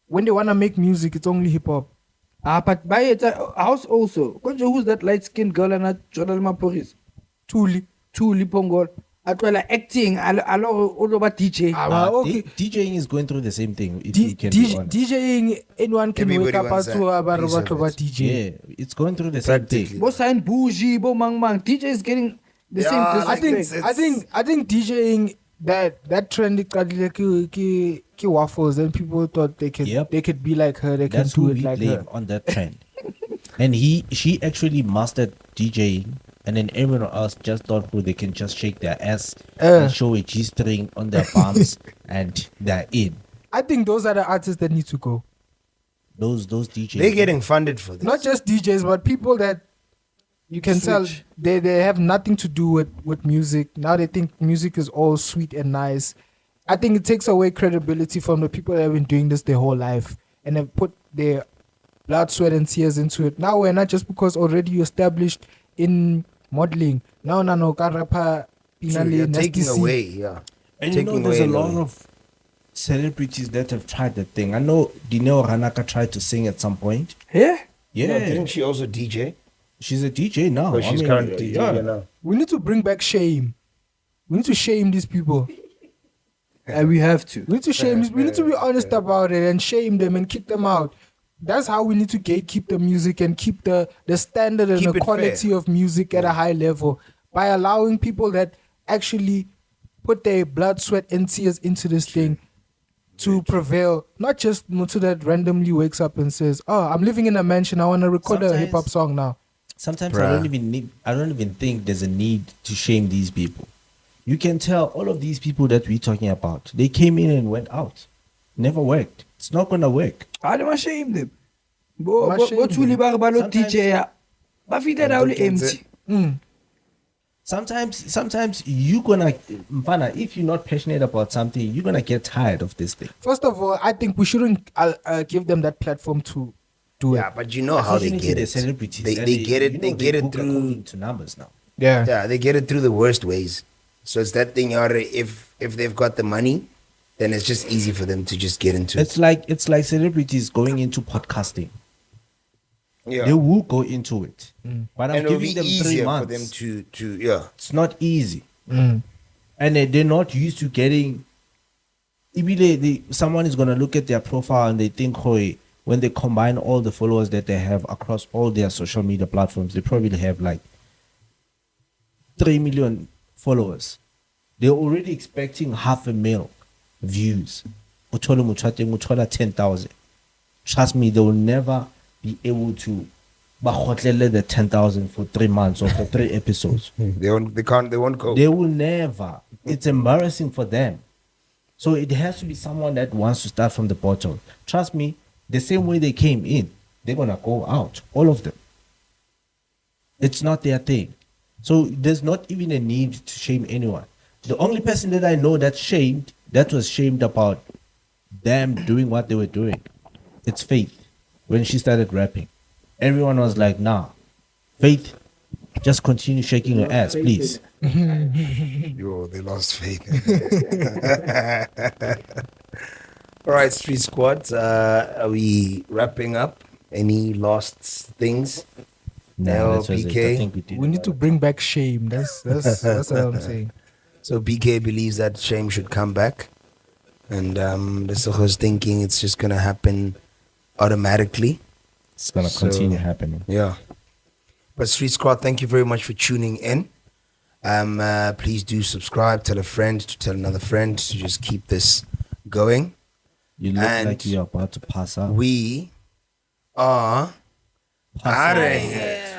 when they wanna make music, it's only hip hop?
But by it, house also. Konje, who's that light skinned girl and that Jordan Maporis? Tuli Pongol. Atwala acting. All about DJ.
DJing is going through the same thing. If you can be honest.
DJing, anyone can
Everybody
wake up
wants
as
a
to about
piece of
DJ.
Yeah, it's going through the same thing.
Practically.
Bo sign bougie, bo mang mang. DJ is getting the same
Yeah,
disrespect.
I think DJing that trend ki waffles, and people thought they could be like her, they
That's
can
who
do it
we
like
blame
her.
on that trend. And she actually mastered DJing, and then everyone else just thought, they can just shake their ass and show a G-string on their palms, and they're in.
I think those are the artists that need to go.
Those DJs.
They're getting funded for this.
Not just DJs, but people that you can tell they have nothing to do with music. Now they think music is all sweet and nice. I think it takes away credibility from the people that have been doing this their whole life and have put their blood, sweat, and tears into it. Now we're not just because already you established in modeling. Now, karapa
True, you're taking away, yeah.
And you know,
Taking
there's a
away
lot
the-
of celebrities that have tried that thing. I know Dineo Ranaka tried to sing at some point.
Yeah?
Yeah,
No, didn't she also DJ?
she's a DJ now.
Oh, she's currently DJ now.
We need to bring back shame. We need to shame these people.
And we have to.
We need to shame. We need to be honest about it and shame them and kick them out. That's how we need to gatekeep the music and keep the standard and
Keep
the
it
quality
fair.
of music at a high level by allowing people that actually put their blood, sweat, and tears into this thing to prevail. Not just Mutu that randomly wakes up and says, "Oh, I'm living in a mansion. I want to record a
Sometimes-
hip hop song now."
Sometimes
Bruh.
I don't even think there's a need to shame these people. You can tell all of these people that we're talking about, they came in and went out. Never worked. It's not gonna work.
I don't shame them.
Ma shame
Bo Tuli ba re ba lo
Sometimes-
DJ ya. Ba fitela ha o le empty.
Sometimes you gonna Mfana, if you're not passionate about something, you're gonna get tired of this thing.
First of all, I think we shouldn't give them that platform to do
Yeah,
it.
but you know how they
Unfortunately,
get
they're
it.
celebrities.
They
and
get it.
you
They
know,
get it
book
through.
according to numbers now.
Yeah.
Yeah, they get it through the worst ways. So it's that thing. If they've got the money, then it's just easy for them to just get into
It's like celebrities going into podcasting.
Yeah.
They will go into it, but I'm
And it'll
giving
be
them 3
easier
months.
for them to yeah.
It's not easy, and they're not used to getting. Immediately, someone is gonna look at their profile and they think, "Hoy." When they combine all the followers that they have across all their social media platforms, they probably have like 3 million followers. They're already expecting 500,000 views. Uthole motho uthola 10,000. Trust me, they will never be able to bakhotlele the 10,000 for 3 months or for 3 episodes.
They won't cope.
They will never. It's embarrassing for them. So it has to be someone that wants to start from the bottom. Trust me, the same way they came in, they're gonna go out. All of them. It's not their thing. So there's not even a need to shame anyone. The only person that I know that was shamed about them doing what they were doing, it's Faith. When she started rapping, everyone was like, "Nah, Faith, just continue shaking your ass, please."
Yo, they lost faith. All right, Street Squad. Are we wrapping up? Any last things?
No,
No,
that was it. I
BK.
think we did.
We need to bring back shame. That's what I'm saying.
So BK believes that shame should come back. And the Soho's thinking it's just going to happen automatically.
It's gonna continue happening.
Yeah. But Street Squad, thank you very much for tuning in. Please do subscribe, tell a friend to tell another friend to just keep this going.
You look like you're about to pass out.
We are out of here.